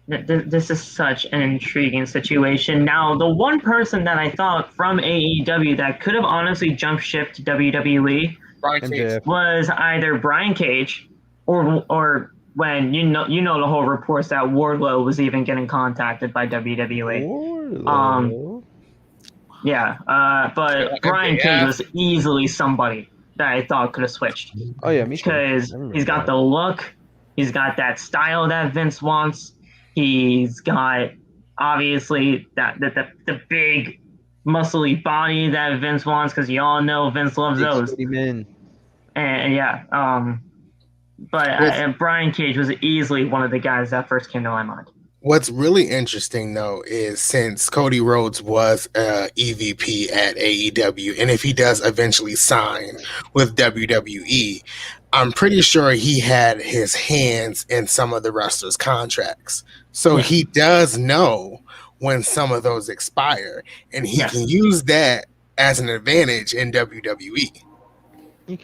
this is such an intriguing situation. Now, the one person that I thought from AEW that could have honestly jumped ship to WWE Brian And Cage. Jeff. was either Brian Cage or when you know the whole reports that Wardlow was even getting contacted by WWE. Wardlow. Yeah, but Brian Cage was easily somebody that I thought could have switched Oh yeah, me too. because I remember he's got that. the look, he's got that style that Vince wants, he's got obviously that the big muscly body that Vince wants because you all know Vince loves Big those. skinny men. And yeah, but Brian Cage was easily one of the guys that first came to my mind. What's really interesting though is since Cody Rhodes was EVP at AEW, and if he does eventually sign with WWE, I'm pretty sure he had his hands in some of the wrestlers' contracts. So he does know when some of those expire, and he can use that as an advantage in WWE. He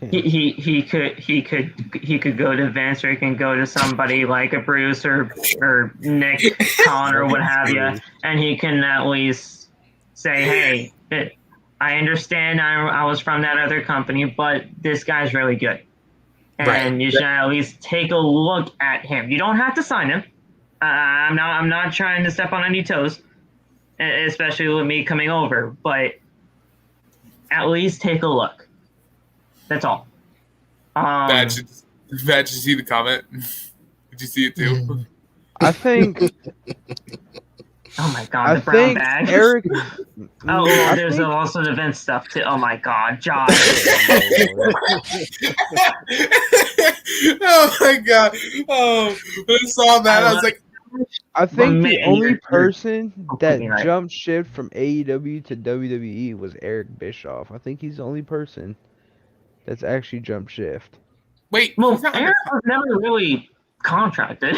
could go to Vince, or he can go to somebody like a Bruce or Nick Khan or what have you, and he can at least say, "Hey, I understand I was from that other company, but this guy's really good, and you should at least take a look at him. You don't have to sign him. I'm not trying to step on any toes, especially with me coming over, but at least take a look." That's all. Did you see the comment? Did you see it too? I think. Oh my god, the brown bag. Eric. There's also the Vince stuff too. Oh my god, Josh. Oh my god. Oh, I saw that. I was like, I think the only person that completely right. jumped ship from AEW to WWE was Eric Bischoff. I think he's the only person that's actually jumped shift. wait. Well, he's not Eric was never really contracted.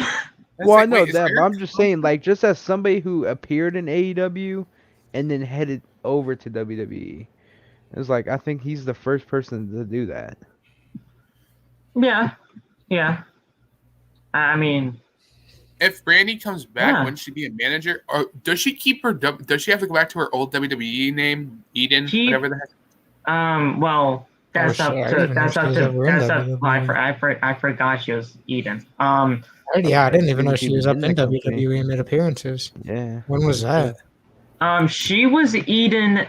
Well, I know wait, is that, but Eric- I'm just saying, like, just as somebody who appeared in AEW and then headed over to WWE, it's like I think he's the first person to do that. Yeah. I mean, if Brandi comes back, Yeah. wouldn't she be a manager? Or does she keep her? Does she have to go back to her old WWE name, Eden, whatever the heck? well, that's Oh, up shit, I to didn't know she was ever in WWE. I forgot she was Eden. I didn't even know she was up in in the company. WWE and made appearances. Yeah. When was that? She was Eden.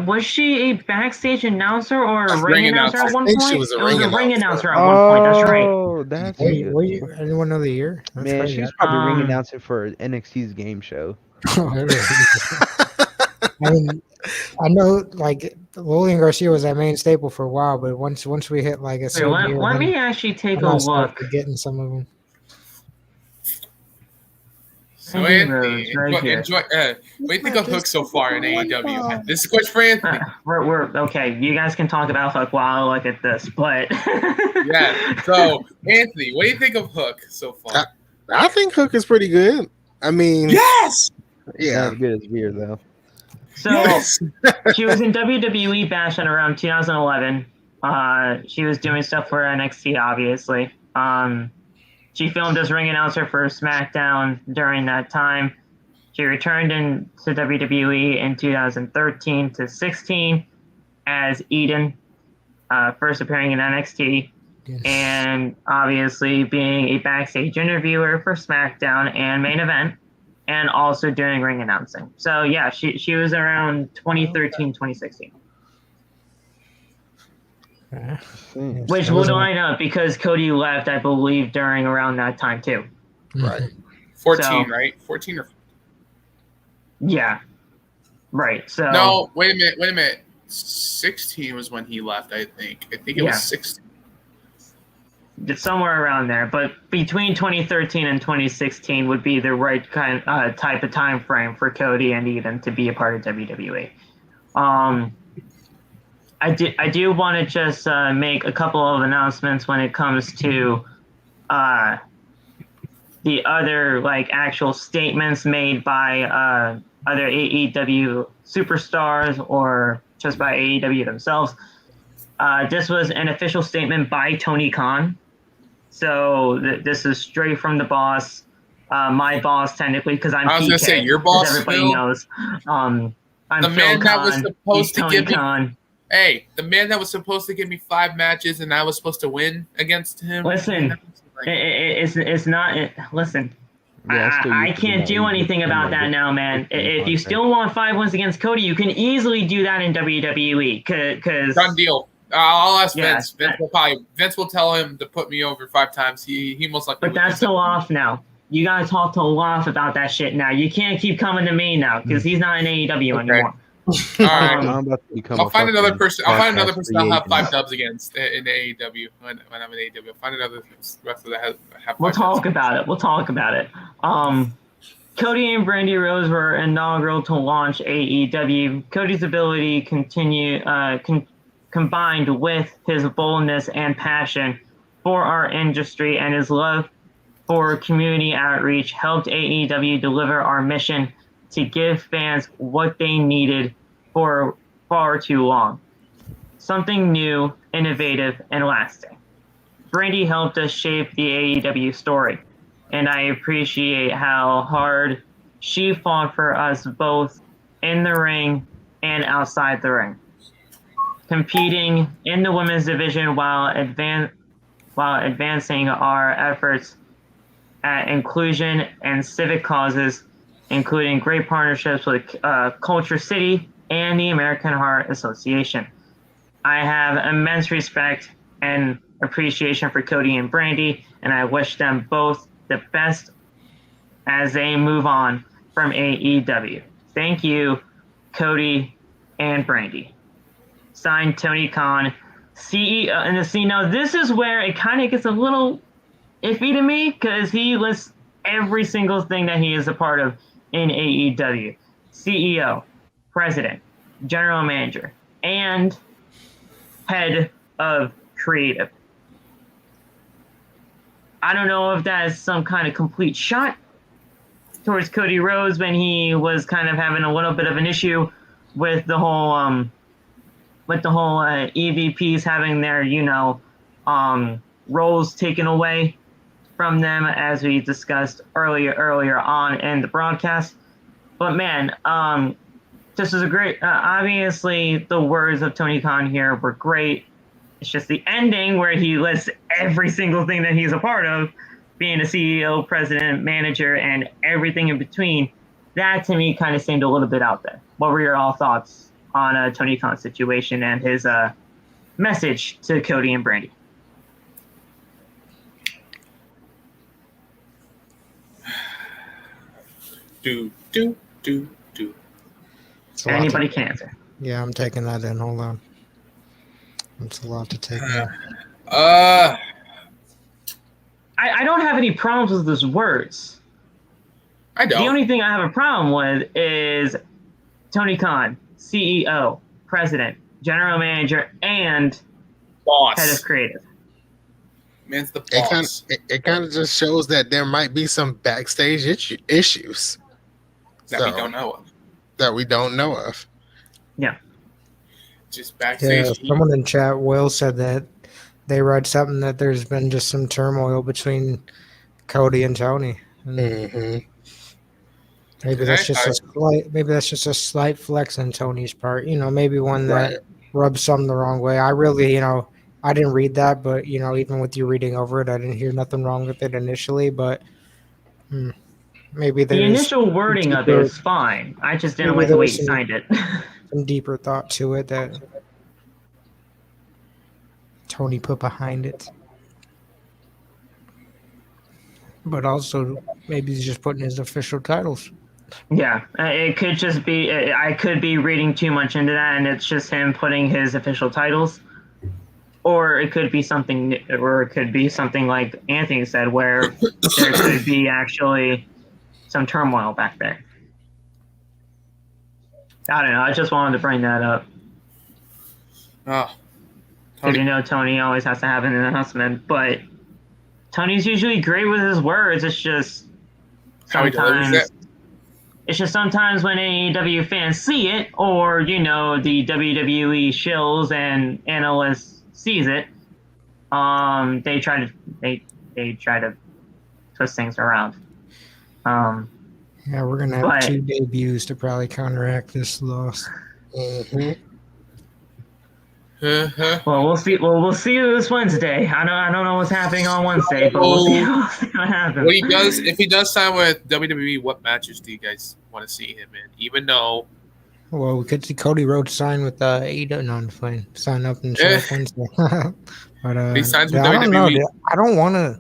Was she a backstage announcer or a ring announcer at one I think point? she was a It was ring a ring announcer. announcer at one point. That's right. Oh, that's Wait, anyone know the year? That's man. crazy. She's probably ring Um, announcing for NXT's game show. I mean, I know like Lillian Garcia was that main staple for a while, but once we hit like a Wait, certain year, let then me actually take I'm a gonna start look. forgetting some of them. So Brandi Anthony, Rhodes, right here. what do you think of Hook so far in AEW? This is a question for Anthony. We're okay. You guys can talk about Hook while I look at this, but Yeah. So Anthony, what do you think of Hook so far? I think Hook is pretty good. I mean, Yes. yeah. Not as good as Veer though. So Yes. she was in WWE Bash in around 2011. She was doing stuff for NXT, obviously. She filmed as ring announcer for SmackDown during that time. She returned to WWE in 2013 to 16 as Eden, first appearing in NXT, Yes. and obviously being a backstage interviewer for SmackDown and Main Event. and also doing ring announcing. So yeah, she was around 2013, 2016. Which would line up because Cody left, I believe, during around that time too. Right. 14, So, right? 14 or yeah. Right. So no, wait a minute. 16 was when he left, I think. I think it was 16. Somewhere around there, but between 2013 and 2016 would be the right type of time frame for Cody and Eden to be a part of WWE. I do want to just make a couple of announcements when it comes to the other actual statements made by other AEW superstars or just by AEW themselves. This was an official statement by Tony Khan. So this is straight from the boss, my boss technically, because I'm PK. I was going to say your boss, everybody Phil? knows. I'm the Phil man Khan, that was supposed to give Khan. me. Hey, the man that was supposed to give me 5 matches and I was supposed to win against him. Listen, it's not. Listen, I can't do anything about that now, man. If you still want 5 wins against Cody, you can easily do that in WWE. Cause done deal. I'll ask Vince. Vince will tell him to put me over 5 times. He most likely. But that's still off now. You gotta talk to Loff about that shit now. You can't keep coming to me now because he's not in AEW anymore. All right. I'll find another person. I'll have 5 dubs against in the AEW when I'm in AEW. I'll find another wrestler that have. We'll talk about it. Cody and Brandi Rhodes were inaugural to launch AEW. Cody's ability combined with his boldness and passion for our industry and his love for community outreach helped AEW deliver our mission to give fans what they needed for far too long. Something new, innovative, and lasting. Brandi helped us shape the AEW story, and I appreciate how hard she fought for us both in the ring and outside the ring. Competing in the women's division while advancing our efforts at inclusion and civic causes, including great partnerships with Culture City and the American Heart Association. I have immense respect and appreciation for Cody and Brandi, and I wish them both the best as they move on from AEW. Thank you, Cody and Brandi. Signed, Tony Khan, CEO. And now this is where it kind of gets a little iffy to me because he lists every single thing that he is a part of in AEW. CEO, president, general manager, and head of creative. I don't know if that is some kind of complete shot towards Cody Rhodes when he was kind of having a little bit of an issue with the whole EVPs having their roles taken away from them, as we discussed earlier on in the broadcast. But man, this is a great. Obviously, the words of Tony Khan here were great. It's just the ending where he lists every single thing that he's a part of, being a CEO, president, manager, and everything in between. That to me kind of seemed a little bit out there. What were your all thoughts on Tony Khan's situation and his message to Cody and Brandi? Do. Anybody can answer. Yeah, I'm taking that in. Hold on. It's a lot to take in. I don't have any problems with his words. I don't. The only thing I have a problem with is Tony Khan, CEO, president, general manager, and boss, head of creative. Man's the boss. It kind of just shows that there might be some backstage issues that we don't know of. Yeah. Just backstage. Yeah, someone in chat, Will, said that they read something that there's been just some turmoil between Cody and Tony. Mm-hmm. Maybe that's just a slight flex on Tony's part. Maybe one that rubs some the wrong way. I really, I didn't read that, but even with you reading over it, I didn't hear nothing wrong with it initially. But Maybe The there's initial wording of it is fine. I just didn't like the way he signed it. some deeper thought to it that Tony put behind it. But also, maybe he's just putting his official titles. Yeah, it could just be. I could be reading too much into that, and it's just him putting his official titles. Or it could be something, like Anthony said, where there could be actually some turmoil back there. I don't know. I just wanted to bring that up. Oh, Because Tony always has to have an announcement, but Tony's usually great with his words. It's just sometimes. It's just sometimes when AEW fans see it, or the WWE shills and analysts sees it, they try to twist things around. Yeah, we're gonna have 2 debuts to probably counteract this loss. Mm-hmm. Well, we'll see. Well, we'll see you this Wednesday. I don't know what's happening on Wednesday, but we'll see what happens. If he does sign with WWE, what matches do you guys want to see him in? Even though, well, we could see Cody Rhodes sign with AEW. No, I'm fine. Sign up and show up Wednesday. But he signs with I WWE. don't know. Dude. I don't want to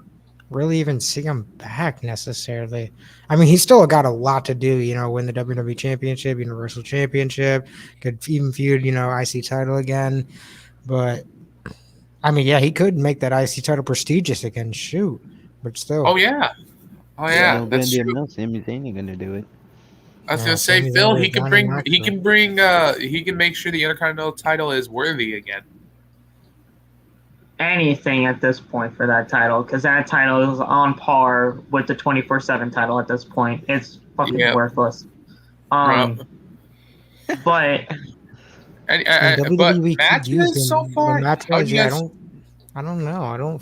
really even see him back necessarily. I mean, he's still got a lot to do. Win the WWE Championship, Universal Championship, could even feud, IC title again. But I mean, yeah, he could make that IC title prestigious again. Shoot, but still. Oh yeah. That's true. No, Sami Zayn ain't gonna do it. I was gonna say, Phil, he can make sure the Intercontinental title is worthy again. Anything at this point for that title, because that title is on par with the 24/7 title at this point. It's fucking worthless. But WWE matches so far. I don't know.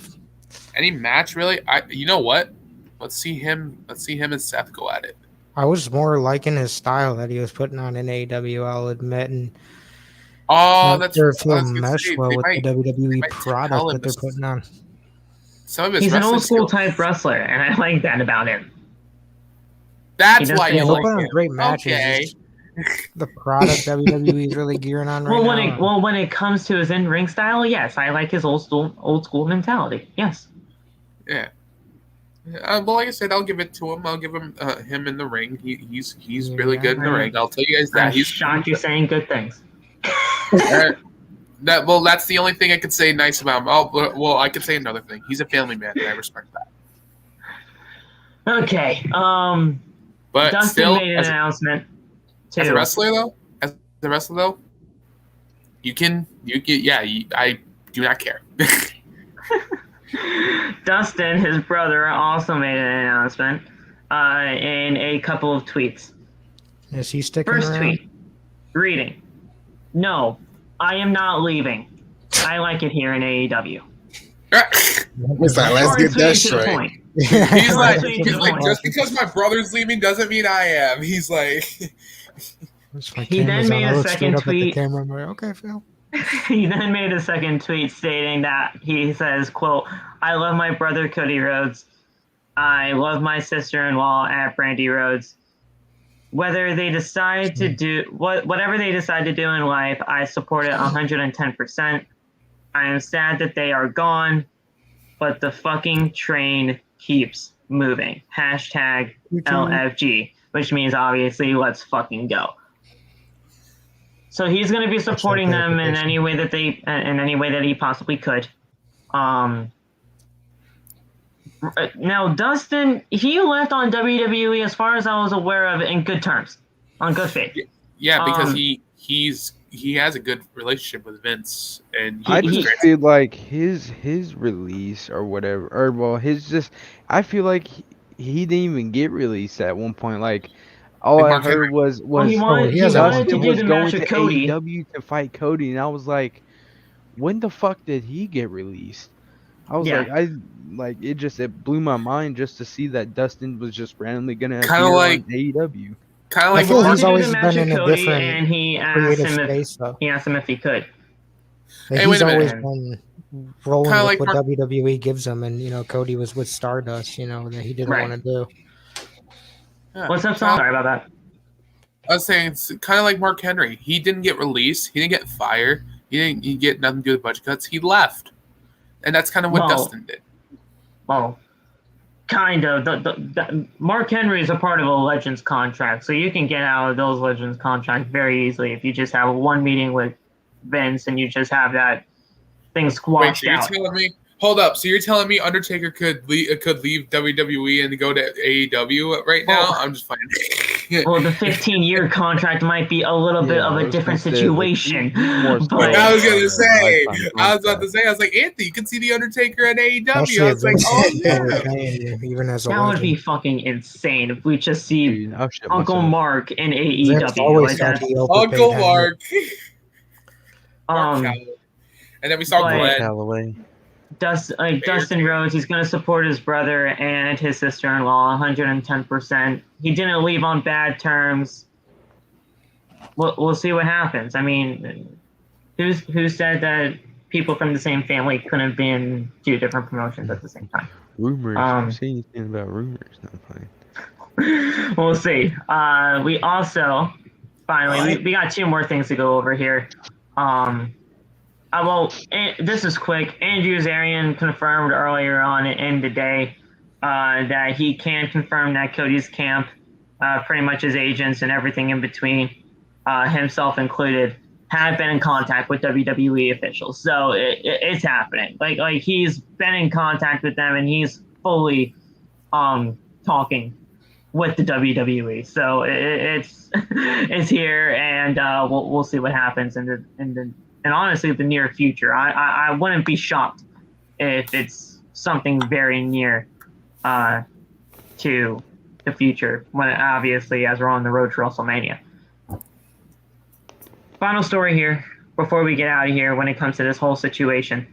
Any match really? You know what? Let's see him and Seth go at it. I was more liking his style that he was putting on in AEW, I'll admit, and that's sure if he'll mesh well with the WWE product that they're putting on. He's an old school type wrestler, and I like that about him. That's why you like him. Great matches. Okay. The product WWE is really gearing on right now. When it comes to his in-ring style, yes, I like his old school mentality. Yes. Yeah. Well, like I said, I'll give it to him. I'll give him in the ring. He's really good in the ring. I'll tell you guys that. He's shocked you're saying good things. That's the only thing I could say nice about him. I could say another thing. He's a family man, and I respect that. Okay. But Dustin still made an announcement. Too. As a wrestler, though, I do not care. Dustin, his brother, also made an announcement in a couple of tweets. Is he sticking First around? tweet, reading, "No, I am not leaving. I like it here in AEW." Let's get that straight. He's like, just because my brother's leaving doesn't mean I am. He's like... He then made a second tweet. Okay, Phil. He then made a second tweet stating that he says, quote, "I love my brother Cody Rhodes. I love my sister-in-law at Brandi Rhodes. Whatever they decide to do in life, I support it 110%. I am sad that they are gone, but the fucking train keeps moving. Hashtag LFG," which means obviously let's fucking go. So he's going to be supporting them in any way that he possibly could. Now Dustin, he left on WWE as far as I was aware of in good terms, on good faith. Yeah, because he has a good relationship with Vince, and I just feel like his release or whatever, I feel like he didn't even get released at one point. Like all I heard was he wanted to do the match with Cody. AEW to fight Cody, and I was like, when the fuck did he get released? I was it blew my mind just to see that Dustin was just randomly gonna appear on AEW. Kind of like he's always been in a different and he asked him if he could. He's always been rolling with what WWE gives him, and Cody was with Stardust, that he didn't want to do. Yeah. What's up, Sam? Sorry about that. I was saying it's kind of like Mark Henry. He didn't get released. He didn't get fired. He didn't get nothing to do with budget cuts. He left, and that's kind of what Dustin did. Well, kind of. The Mark Henry is a part of a Legends contract, so you can get out of those Legends contracts very easily if you just have one meeting with Vince and you just have that thing squashed Wait, so out. you're telling me? Hold up. So you're telling me Undertaker could leave WWE and go to AEW right now? I'm just playing. Well, the 15-year contract might be a little bit of a different situation. But I was about to say, I was like, Anthony, you can see the Undertaker at AEW. I was like, oh yeah, even as a that would be fucking insane if we just see Uncle Mark in AEW. Uncle Mark. And then we saw Glenn. Dustin Rhodes, he's going to support his brother and his sister-in-law 110%. He didn't leave on bad terms. We'll see what happens. I mean, who said that people from the same family couldn't be in two different promotions at the same time? Rumors. See anything about rumors? Not fine. We'll see. We also finally we got two more things to go over here. This is quick. Andrew Zarian confirmed earlier on in the day that he can confirm that Cody's camp, pretty much his agents and everything in between, himself included, have been in contact with WWE officials. So it's happening. Like he's been in contact with them and he's fully talking with the WWE. So it's here, and we'll see what happens and honestly, the near future. I wouldn't be shocked if it's something very near to the future, when obviously as we're on the road to WrestleMania. Final story here before we get out of here when it comes to this whole situation.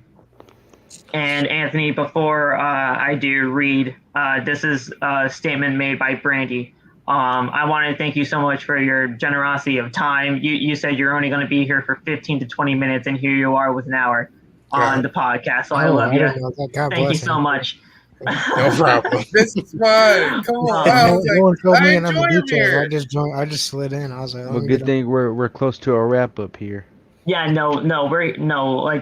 And Anthony, before I do read, this is a statement made by Brandi. I want to thank you so much for your generosity of time. You said you're only going to be here for 15 to 20 minutes, and here you are with an hour on the podcast. So I love you. Thank you so much. No problem. This is fun. Come on. No one told me in the details. I just slid in. I was like, well, good thing we're close to a wrap up here. Yeah,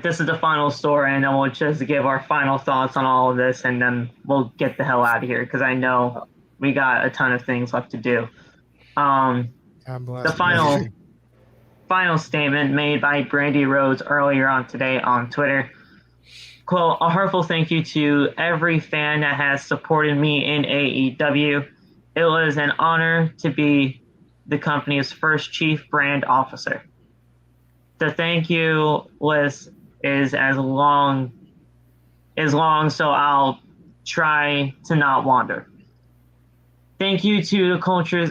this is the final story, and then we'll just give our final thoughts on all of this, and then we'll get the hell out of here because I know we got a ton of things left to do. The final statement made by Brandi Rhodes earlier on today on Twitter. Quote, a heartfelt thank you to every fan that has supported me in AEW. It was an honor to be the company's first chief brand officer. The thank you list is as long, so I'll try to not wander. Thank you to Culture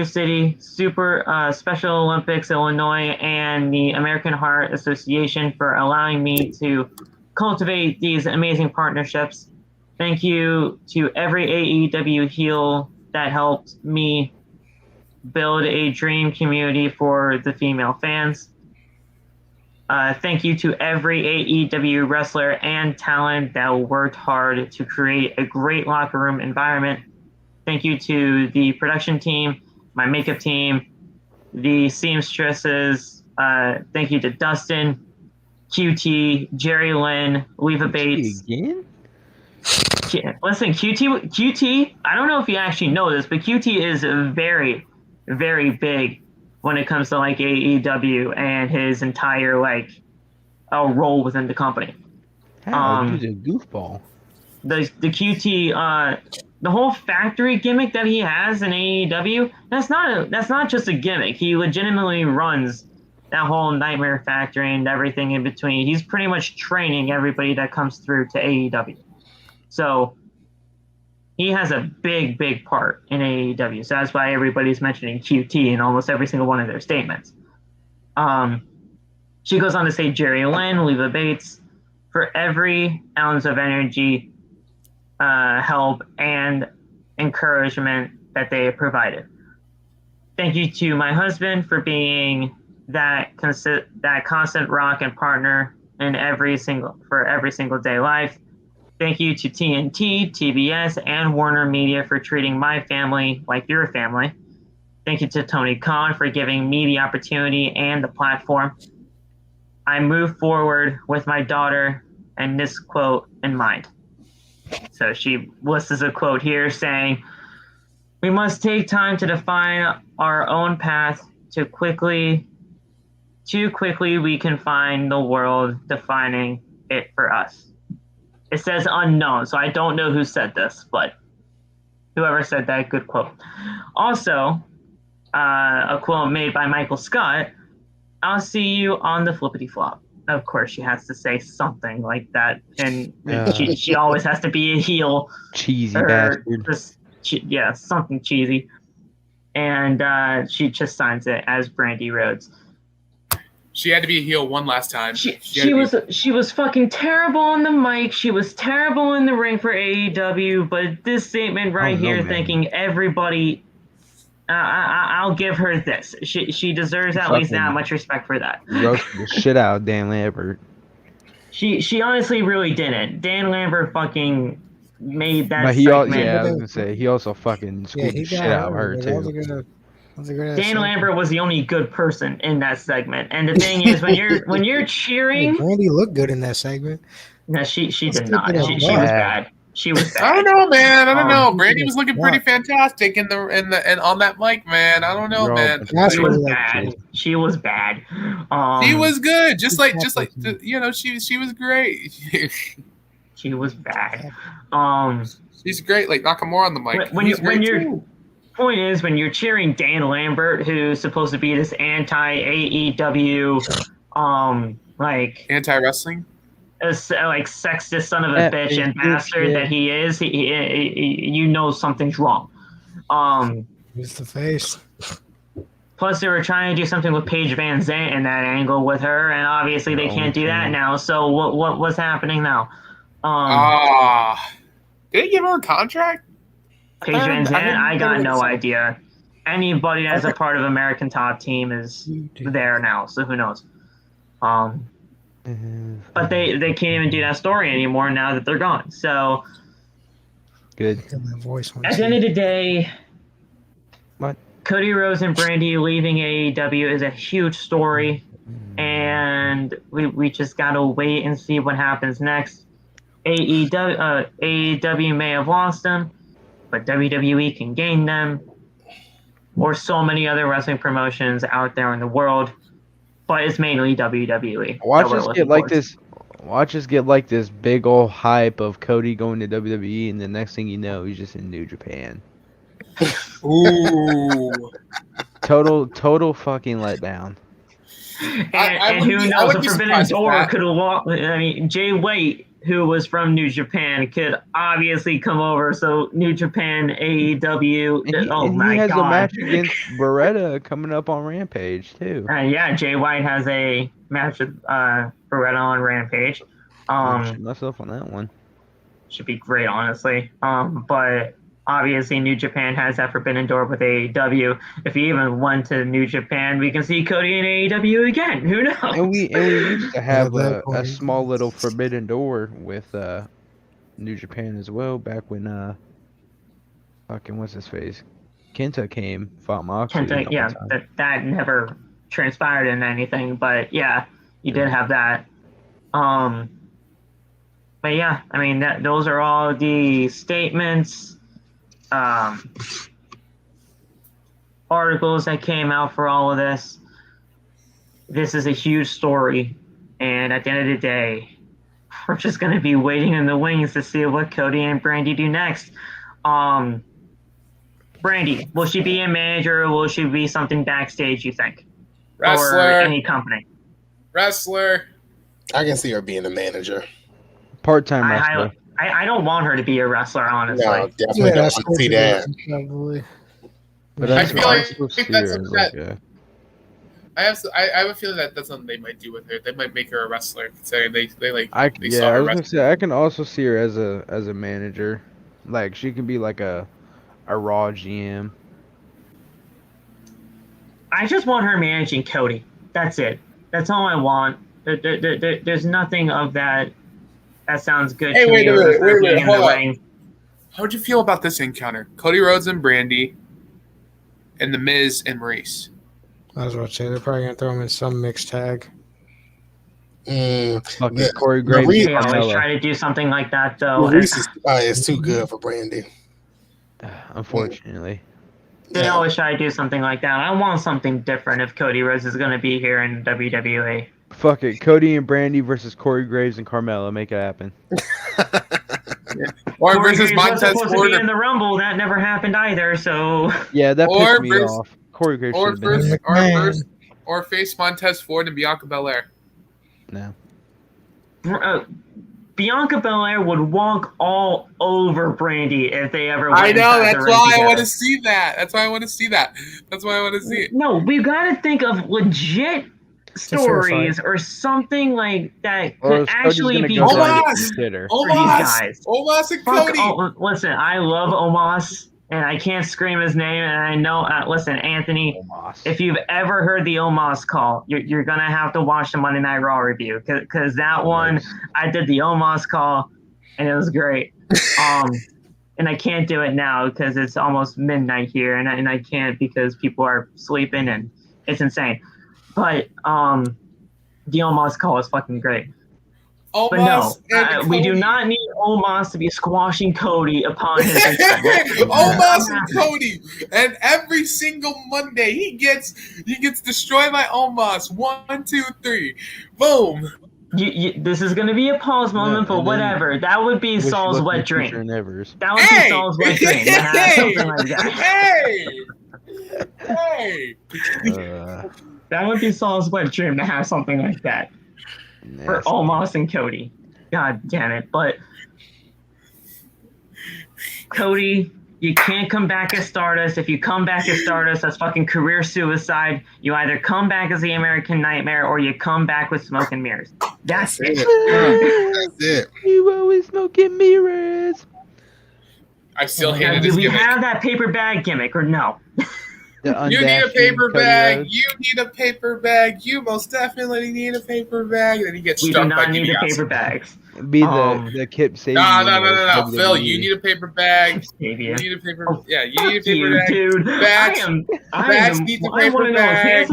City, Special Olympics Illinois, and the American Heart Association for allowing me to cultivate these amazing partnerships. Thank you to every AEW heel that helped me build a dream community for the female fans. Thank you to every AEW wrestler and talent that worked hard to create a great locker room environment. Thank you to the production team, my makeup team, the seamstresses. Thank you to Dustin, QT, Jerry Lynn, Leva Bates. Again? Listen, QT, I don't know if you actually know this, but QT is very, very big when it comes to like AEW and his entire role within the company. He's a goofball. The QT, the whole factory gimmick that he has in AEW, that's not just a gimmick. He legitimately runs that whole Nightmare Factory and everything in between. He's pretty much training everybody that comes through to AEW. So he has a big, big part in AEW. So that's why everybody's mentioning QT in almost every single one of their statements. She goes on to say Jerry Lynn, Leva Bates, for every ounce of energy, help, and encouragement that they have provided. Thank you to my husband for being that constant rock and partner in every single day life. Thank you to TNT, TBS, and Warner Media for treating my family like your family. Thank you to Tony Khan for giving me the opportunity and the platform. I move forward with my daughter and this quote in mind. So she lists a quote here saying, "We must take time to define our own path. Too quickly we can find the world defining it for us." It says unknown, so I don't know who said this, but whoever said that, good quote. Also, a quote made by Michael Scott, "I'll see you on the flippity flop." Of course, she has to say something like that, and she always has to be a heel. Cheesy bastard. Something cheesy. And she just signs it as Brandi Rhodes. She had to be a heel one last time. She was fucking terrible on the mic. She was terrible in the ring for AEW. But this statement right here, thanking everybody, I'll give her this. She deserves at least that much respect for that. Roasted the shit out of Dan Lambert. She honestly really didn't. Dan Lambert fucking made that. But segment. I was gonna say he also fucking screwed the shit out of her too. Dan Lambert was the only good person in that segment, and the thing is, when you're cheering, Brandi looked good in that segment. No, she did not. She was bad. She was bad. I don't know, man. I don't know. Brandi was looking pretty fantastic in on that mic, man. I don't know, man. She was bad. She was bad. She was good, just like she was great. She was bad. She's great, like Nakamura on the mic. Point is, when you're cheering Dan Lambert, who's supposed to be this anti-AEW, like anti-wrestling, like sexist son of a bitch and bastard that he is, you know something's wrong. Use the face. Plus, they were trying to do something with Paige Van Zandt in that angle with her, and obviously they can't do that now. So what's happening now? Did they give her a contract? Paige Van Zandt, I got no idea. Anybody that's a part of American Top Team is there now, so who knows? But they can't even do that story anymore now that they're gone. So good. At the end of the day, what? Cody Rhodes and Brandi leaving AEW is a huge story, and we just gotta wait and see what happens next. AEW may have lost them, but WWE can gain them, or so many other wrestling promotions out there in the world. But it's mainly WWE. Watch us get like this big old hype of Cody going to WWE, and the next thing you know, he's just in New Japan. Ooh. Total fucking letdown. And who knows? A Forbidden Door could have walked. I mean, Jay White, who was from New Japan, could obviously come over. So New Japan, AEW. He has a match against Beretta coming up on Rampage too. Yeah, Jay White has a match with Beretta on Rampage. Myself on that one. Should be great, honestly. But obviously, New Japan has that Forbidden Door with AEW. If he even went to New Japan, we can see Cody in AEW again. Who knows? And we used to have a small little Forbidden Door with New Japan as well. Back when fucking what's his face, Kenta fought Moxley. That never transpired in anything. But yeah, you did have that. But yeah, I mean those are all the statements. Articles that came out for all of this. This is a huge story, and at the end of the day, we're just going to be waiting in the wings to see what Cody and Brandi do next. Brandi, will she be a manager, or will she be something backstage, you think? Wrestler. Or any company? Wrestler. I can see her being a manager. Part-time wrestler. I don't want her to be a wrestler, honestly. No, definitely don't want to see that. But I feel like that's something I have a feeling that's something they might do with her. They might make her a wrestler. Saying they saw her wrestling. I can also see her as a manager. Like she can be like a Raw GM. I just want her managing Cody. That's it. That's all I want. There's nothing of that That sounds good Hey, to wait me. a minute, Being in hold the on. ring. How'd you feel about this encounter? Cody Rhodes and Brandi, and The Miz and Maurice. I was about to say they're probably gonna throw him in some mixed tag. Fucking Corey Graves. They always try to do something like that, though. Maurice is too good for Brandi. Unfortunately. They always try to do something like that. I want something different if Cody Rhodes is going to be here in WWE. Fuck it. Cody and Brandi versus Corey Graves and Carmella. Make it happen. Or Corey versus Graves was Montez supposed to Ford. be in the Rumble. That never happened either, so... Yeah, that Or pissed me versus- off. Corey Graves Or should have been first, or face Montez Ford and Bianca Belair. No. Bianca Belair would walk all over Brandi if they ever went I know, inside that's the ring why I together. want to see that. That's why I want to see that. That's why I want to see it. No, we got to think of legit stories or something like that could actually be Omos! good for these guys. Omos and Fuck, Cody. Listen, I love Omos, and I can't scream his name, and I know, listen, Anthony, if you've ever heard the Omos call, you're going to have to watch the Monday Night Raw review, because that one, I did the Omos call, and it was great. And I can't do it now because it's almost midnight here, and I can't because people are sleeping, and it's insane. But the Omos call is fucking great. But no, we do not need Omos to be squashing Cody upon his Omos and Cody, and every single Monday he gets destroy my Omos. 1, 2, 3, boom. This is going to be a pause moment, but whatever. That would be Saul's wet dream. That would be Saul's wet dream. Something like that. Hey! That would be Saul's wet dream to have something like that. For Omos and Cody. God damn it. But Cody, you can't come back as Stardust. If you come back as Stardust, that's fucking career suicide. You either come back as the American Nightmare or you come back with smoke and mirrors. That's it. That's it. You always smoke and mirrors. I still hated Do this we gimmick. have that paper bag gimmick or no? You need a paper bag. You need a paper bag. You most definitely need a paper bag. And he gets We struck do by not need the DiBiase. paper bags. Be the Kip Sabian. No. Phil, you need a paper bag. You need a paper. Yeah, you need a paper bag. Dude. Bags need the paper bag.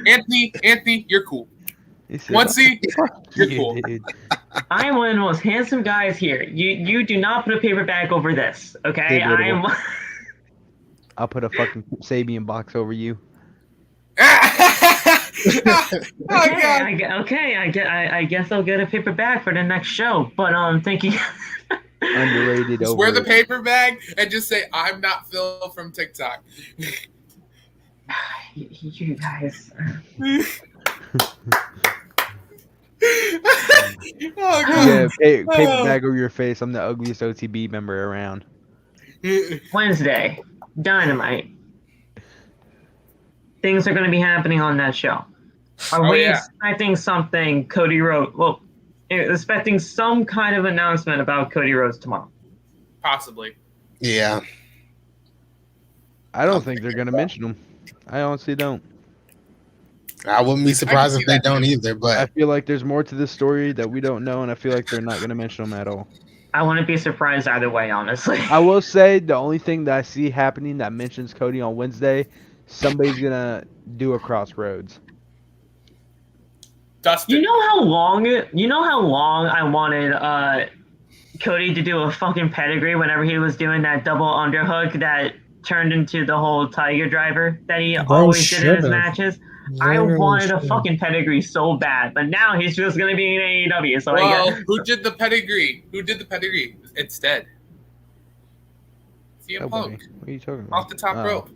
Anthony, you're cool. Once-y, you're cool. I am one of the most handsome guys here. You do not put a paper bag over this, okay? I'll put a fucking Sabian box over you. Okay, I guess I'll get a paper bag for the next show. But thank you. Underrated. Just wear the paper bag and just say, "I'm not Phil from TikTok." You guys. Yeah, paper bag over your face. I'm the ugliest OTB member around. Wednesday, Dynamite. Things are going to be happening on that show. Are we expecting something, Cody Rhodes? Well, expecting some kind of announcement about Cody Rhodes tomorrow. Possibly. Yeah. I don't think they're going to mention him. I honestly don't. I wouldn't be surprised if they don't either, but I feel like there's more to this story that we don't know, and I feel like they're not going to mention him at all. I wouldn't be surprised either way, honestly. I will say the only thing that I see happening that mentions Cody on Wednesday, somebody's going to do a Crossroads. Dustin. You know how long I wanted Cody to do a fucking pedigree whenever he was doing that double underhook that turned into the whole Tiger Driver that he always did in his matches? I wanted a fucking pedigree so bad, but now he's just gonna be in AEW. So who did the pedigree? Who did the pedigree instead? CM Punk. What are you talking about? Off the top rope.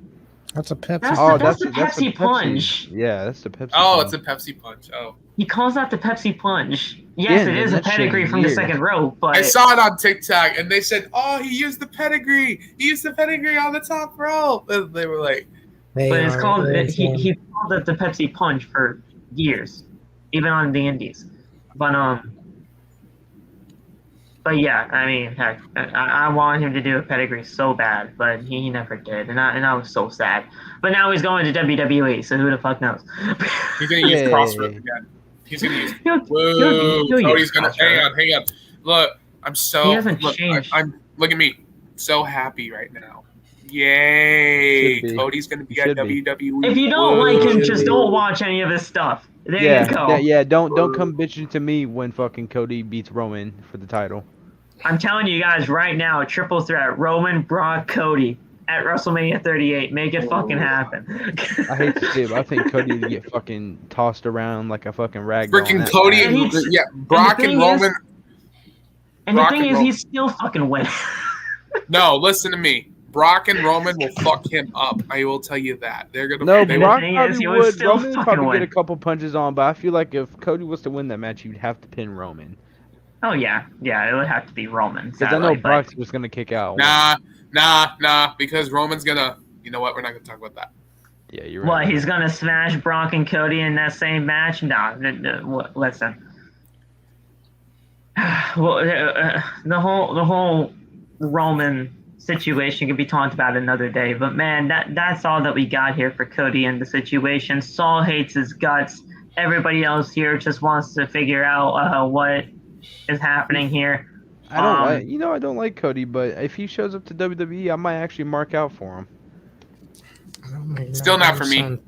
That's a Pepsi. That's the Pepsi plunge. Yeah, that's the Pepsi. Oh, it's a Pepsi punch. Oh. He calls that the Pepsi plunge. Yes, it is a pedigree from the second rope, but I saw it on TikTok, and they said, "Oh, he used the pedigree. He used the pedigree on the top rope." And they were like, but it's called he called it the Pepsi punch for years, even on the Indies. But yeah, I mean, heck, I wanted him to do a pedigree so bad, but he never did, and I was so sad. But now he's going to WWE, so who the fuck knows? He's gonna use Crossroads again. He's gonna use. He'll Whoa, use Cody's gonna Cosgrove. hang on. Look, I'm so. He hasn't look, changed. I'm look at me, so happy right now. Yay! Should be. Cody's gonna be He at should be. WWE. If you don't like him, just don't watch any of his stuff. There you go. Yeah. Don't come bitching to me when fucking Cody beats Roman for the title. I'm telling you guys right now, a triple threat: Roman, Brock, Cody at WrestleMania 38. Make it fucking happen. I hate to say it, but I think Cody would get fucking tossed around like a fucking rag doll. Freaking Cody, yeah, Brock and Roman. And the thing is, he's still fucking winning. No, listen to me. Brock and Roman will fuck him up. I will tell you that. They're gonna. No, they Brock will, probably would. Roman would probably win. get a couple punches on, but I feel like if Cody was to win that match, you'd have to pin Roman. Oh yeah, it would have to be Roman. Because I know Brock's was gonna kick out. Nah, because Roman's gonna. You know what? We're not gonna talk about that. Yeah, you're right. What? He's gonna smash Brock and Cody in that same match? No, listen. Well, the whole Roman situation could be talked about another day, but man, that's all that we got here for Cody and the situation. Saul hates his guts. Everybody else here just wants to figure out what is happening here. I don't like Cody, but if he shows up to WWE, I might actually mark out for him. Still not for me.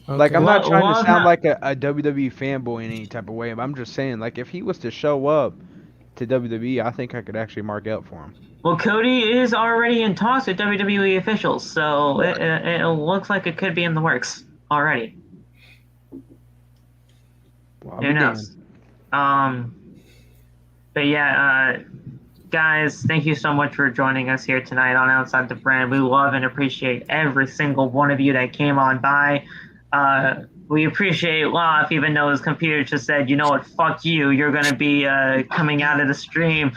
Like, I'm not trying to sound like a WWE fanboy in any type of way, but I'm just saying, like, if he was to show up to WWE, I think I could actually mark out for him. Well, Cody is already in talks with WWE officials, so it looks like it could be in the works already. Well, who knows? But yeah, guys, thank you so much for joining us here tonight on Outside the Brand. We love and appreciate every single one of you that came on by. We appreciate Loft, even though his computer just said, you know what, fuck you, you're going to be coming out of the stream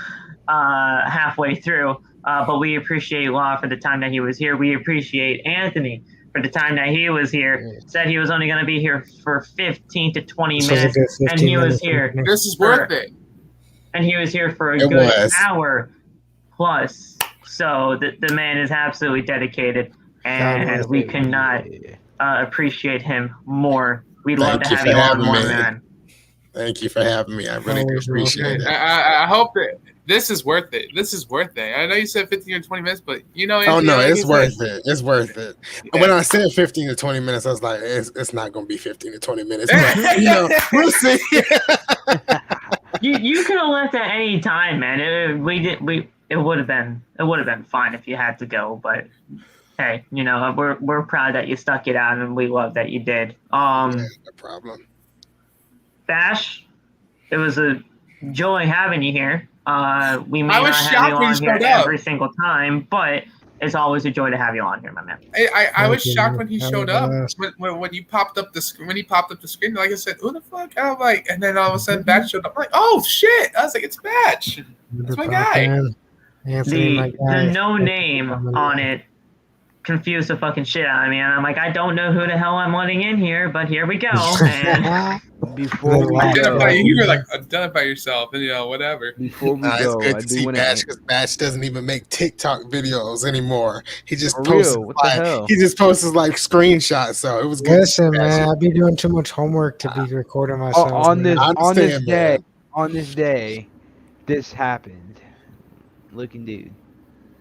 halfway through. But we appreciate Loft for the time that he was here. We appreciate Anthony for the time that he was here. Said he was only going to be here for 15 to 20 minutes, and he was here. This is worth it. And he was here for a good hour plus. So the man is absolutely dedicated, and we cannot appreciate him more. We'd love to have you on more, man. Thank you for having me. I really do appreciate it. I hope that this is worth it. This is worth it. I know you said 15 or 20 minutes, but you know. Oh no, it's worth it. It's worth it. Yeah. When I said 15 to 20 minutes, I was like, it's not going to be 15 to 20 minutes. But, we'll see. You could have left at any time, man. It would have been fine if you had to go, but hey, we're proud that you stuck it out, and we love that you did. No problem. Bash, it was a joy having you here. We may not have you on here every single time, but it's always a joy to have you on here, my man. I was shocked when he showed up. When you popped up the screen, like I said, who the fuck? I'm like, and then all of a sudden Batch showed up. I'm like, oh shit! I was like, it's Batch. That's my guy. The no name on it confused the fucking shit out of me, and I'm like, I don't know who the hell I'm letting in here, but here we go. And before we you were like, identify yourself, and whatever. Before we go, it's good to see Batch, because Batch doesn't even make TikTok videos anymore. He just posts like screenshots. So it was good. Listen, man, I'd be doing too much homework to be recording myself. On this day, this happened. Looking dude.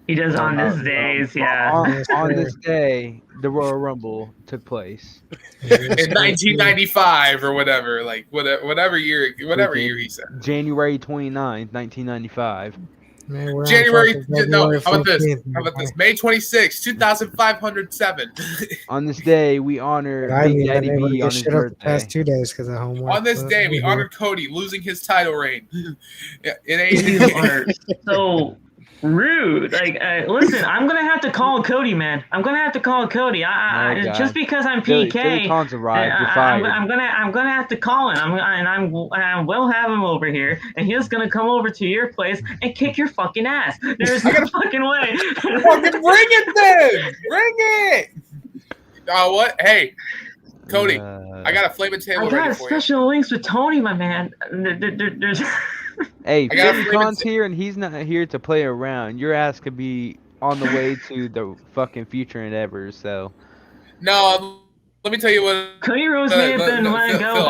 He does on these days, yeah. On this day, the Royal Rumble took place in 1995 or whatever, like whatever year he said. January 29th, 1995. Man, January. No, how about this? May 26, 2507. On this day, we honor Big Daddy B on his birthday. The past 2 days because of homework. On this day, we honored Cody losing his title reign. You are so rude. Like, listen, I'm gonna have to call Cody, man. I'm gonna have to call Cody. Just because I'm PK. Billy Khan's arrived. You're fired. I'm gonna have to call him. I will have him over here, and he's gonna come over to your place and kick your fucking ass. There's no fucking way. Fucking bring it then. Bring it. What? Hey, Cody, I got a flaming table ready for you. I got special links with Tony, my man. There's. Hey, Billy Khan's here, and he's not here to play around. Your ass could be on the way to the fucking future endeavors. So, no, let me tell you what. Cody Rhodes may have been let go Phil,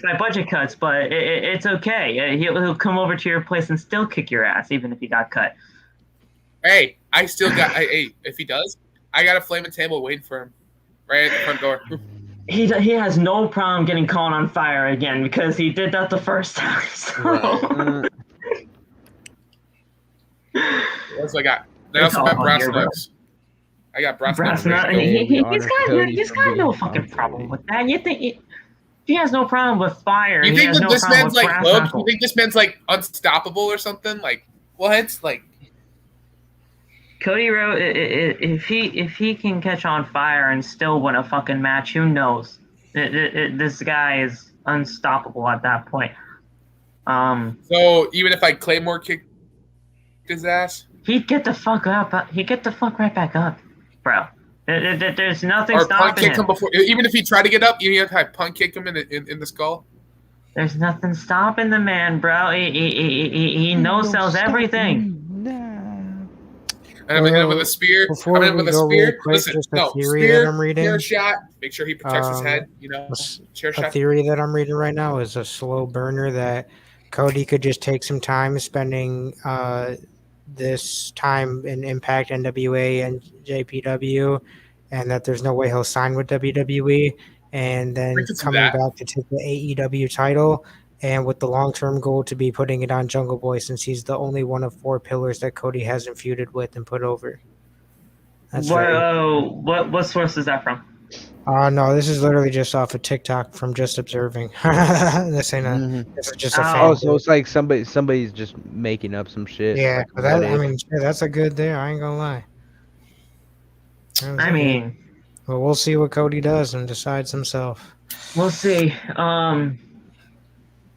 by budget cuts, but it's okay. He'll come over to your place and still kick your ass, even if he got cut. Hey, I still got. Hey, if he does, I got a flaming table waiting for him right at the front door. He has no problem getting caught on fire again because he did that the first time. So. Right. That's what I got. Then I also got brass knucks. I got brass knucks. He's got no fucking problem with that. You think he has no problem with fire? You think that this man's like look? You think this man's like unstoppable or something? Like what? Like Cody Rhodes, if he can catch on fire and still win a fucking match, who knows? This guy is unstoppable at that point. So even if I Claymore kicked his ass, he'd get the fuck up. He'd get the fuck right back up, bro. There's nothing or stopping punt kick him before. Even if he tried to get up, you have to punt kick him in the skull. There's nothing stopping the man, bro. He no-sells everything. And with a spear. Before we go real quick, Listen, just a theory that I'm reading. Chair shot. Make sure he protects his head. You know, chair shot. A theory that I'm reading right now is a slow burner that Cody could just take some time spending this time in Impact, NWA, and JPW, and that there's no way he'll sign with WWE, and then coming back to take the AEW title. And with the long-term goal to be putting it on Jungle Boy, since he's the only one of 4 pillars that Cody hasn't feuded with and put over. That's what source is that from? No, this is literally just off of TikTok from just observing. This ain't a. This is just a. Oh, so it's like somebody's just making up some shit. Yeah, like that's a good there. I ain't gonna lie. I mean, well, we'll see what Cody does and decides himself. We'll see.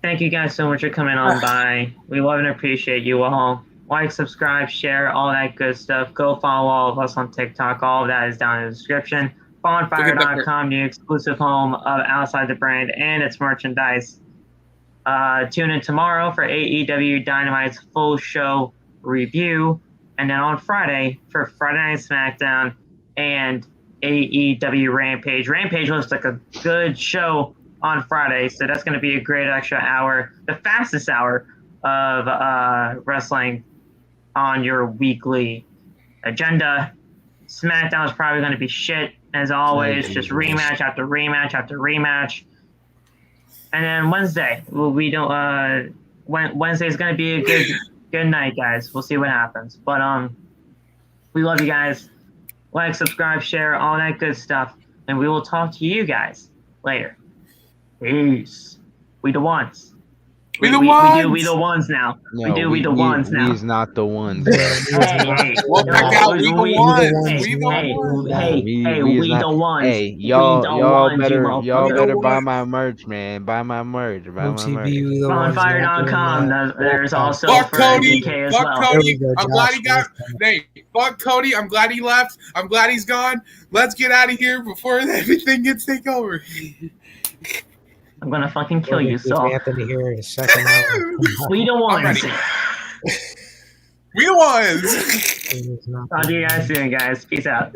Thank you guys so much for coming on by. We love and appreciate you all. Like, subscribe, share, all that good stuff. Go follow all of us on TikTok. All of that is down in the description. Bonfire.com, the exclusive home of Outside the Brand and its merchandise. Tune in tomorrow for AEW Dynamite's full show review. And then on Friday for Friday Night SmackDown and AEW Rampage. Rampage looks like a good show on Friday, so that's going to be a great extra hour, the fastest hour of wrestling on your weekly agenda. SmackDown is probably going to be shit, as always, just rematch after rematch after rematch. And then Wednesday, Wednesday is going to be a good night, guys. We'll see what happens. But we love you guys. Like, subscribe, share, all that good stuff, and we will talk to you guys later. Peace. We the ones. We the ones now. No, we the ones now. He's not the ones. We the ones. Hey, y'all better buy my merch, man. Buy my merch. Bonfire.com. There's also fuck for Cody. DK as Fuck well. Cody. I'm glad he got. Hey, fuck Cody. I'm glad he left. I'm glad he's gone. Let's get out of here before everything gets taken over. I'm gonna fucking kill you, so. Anthony here in a second hour. We the ones. We the ones. Talk to you guys soon, guys. Peace out.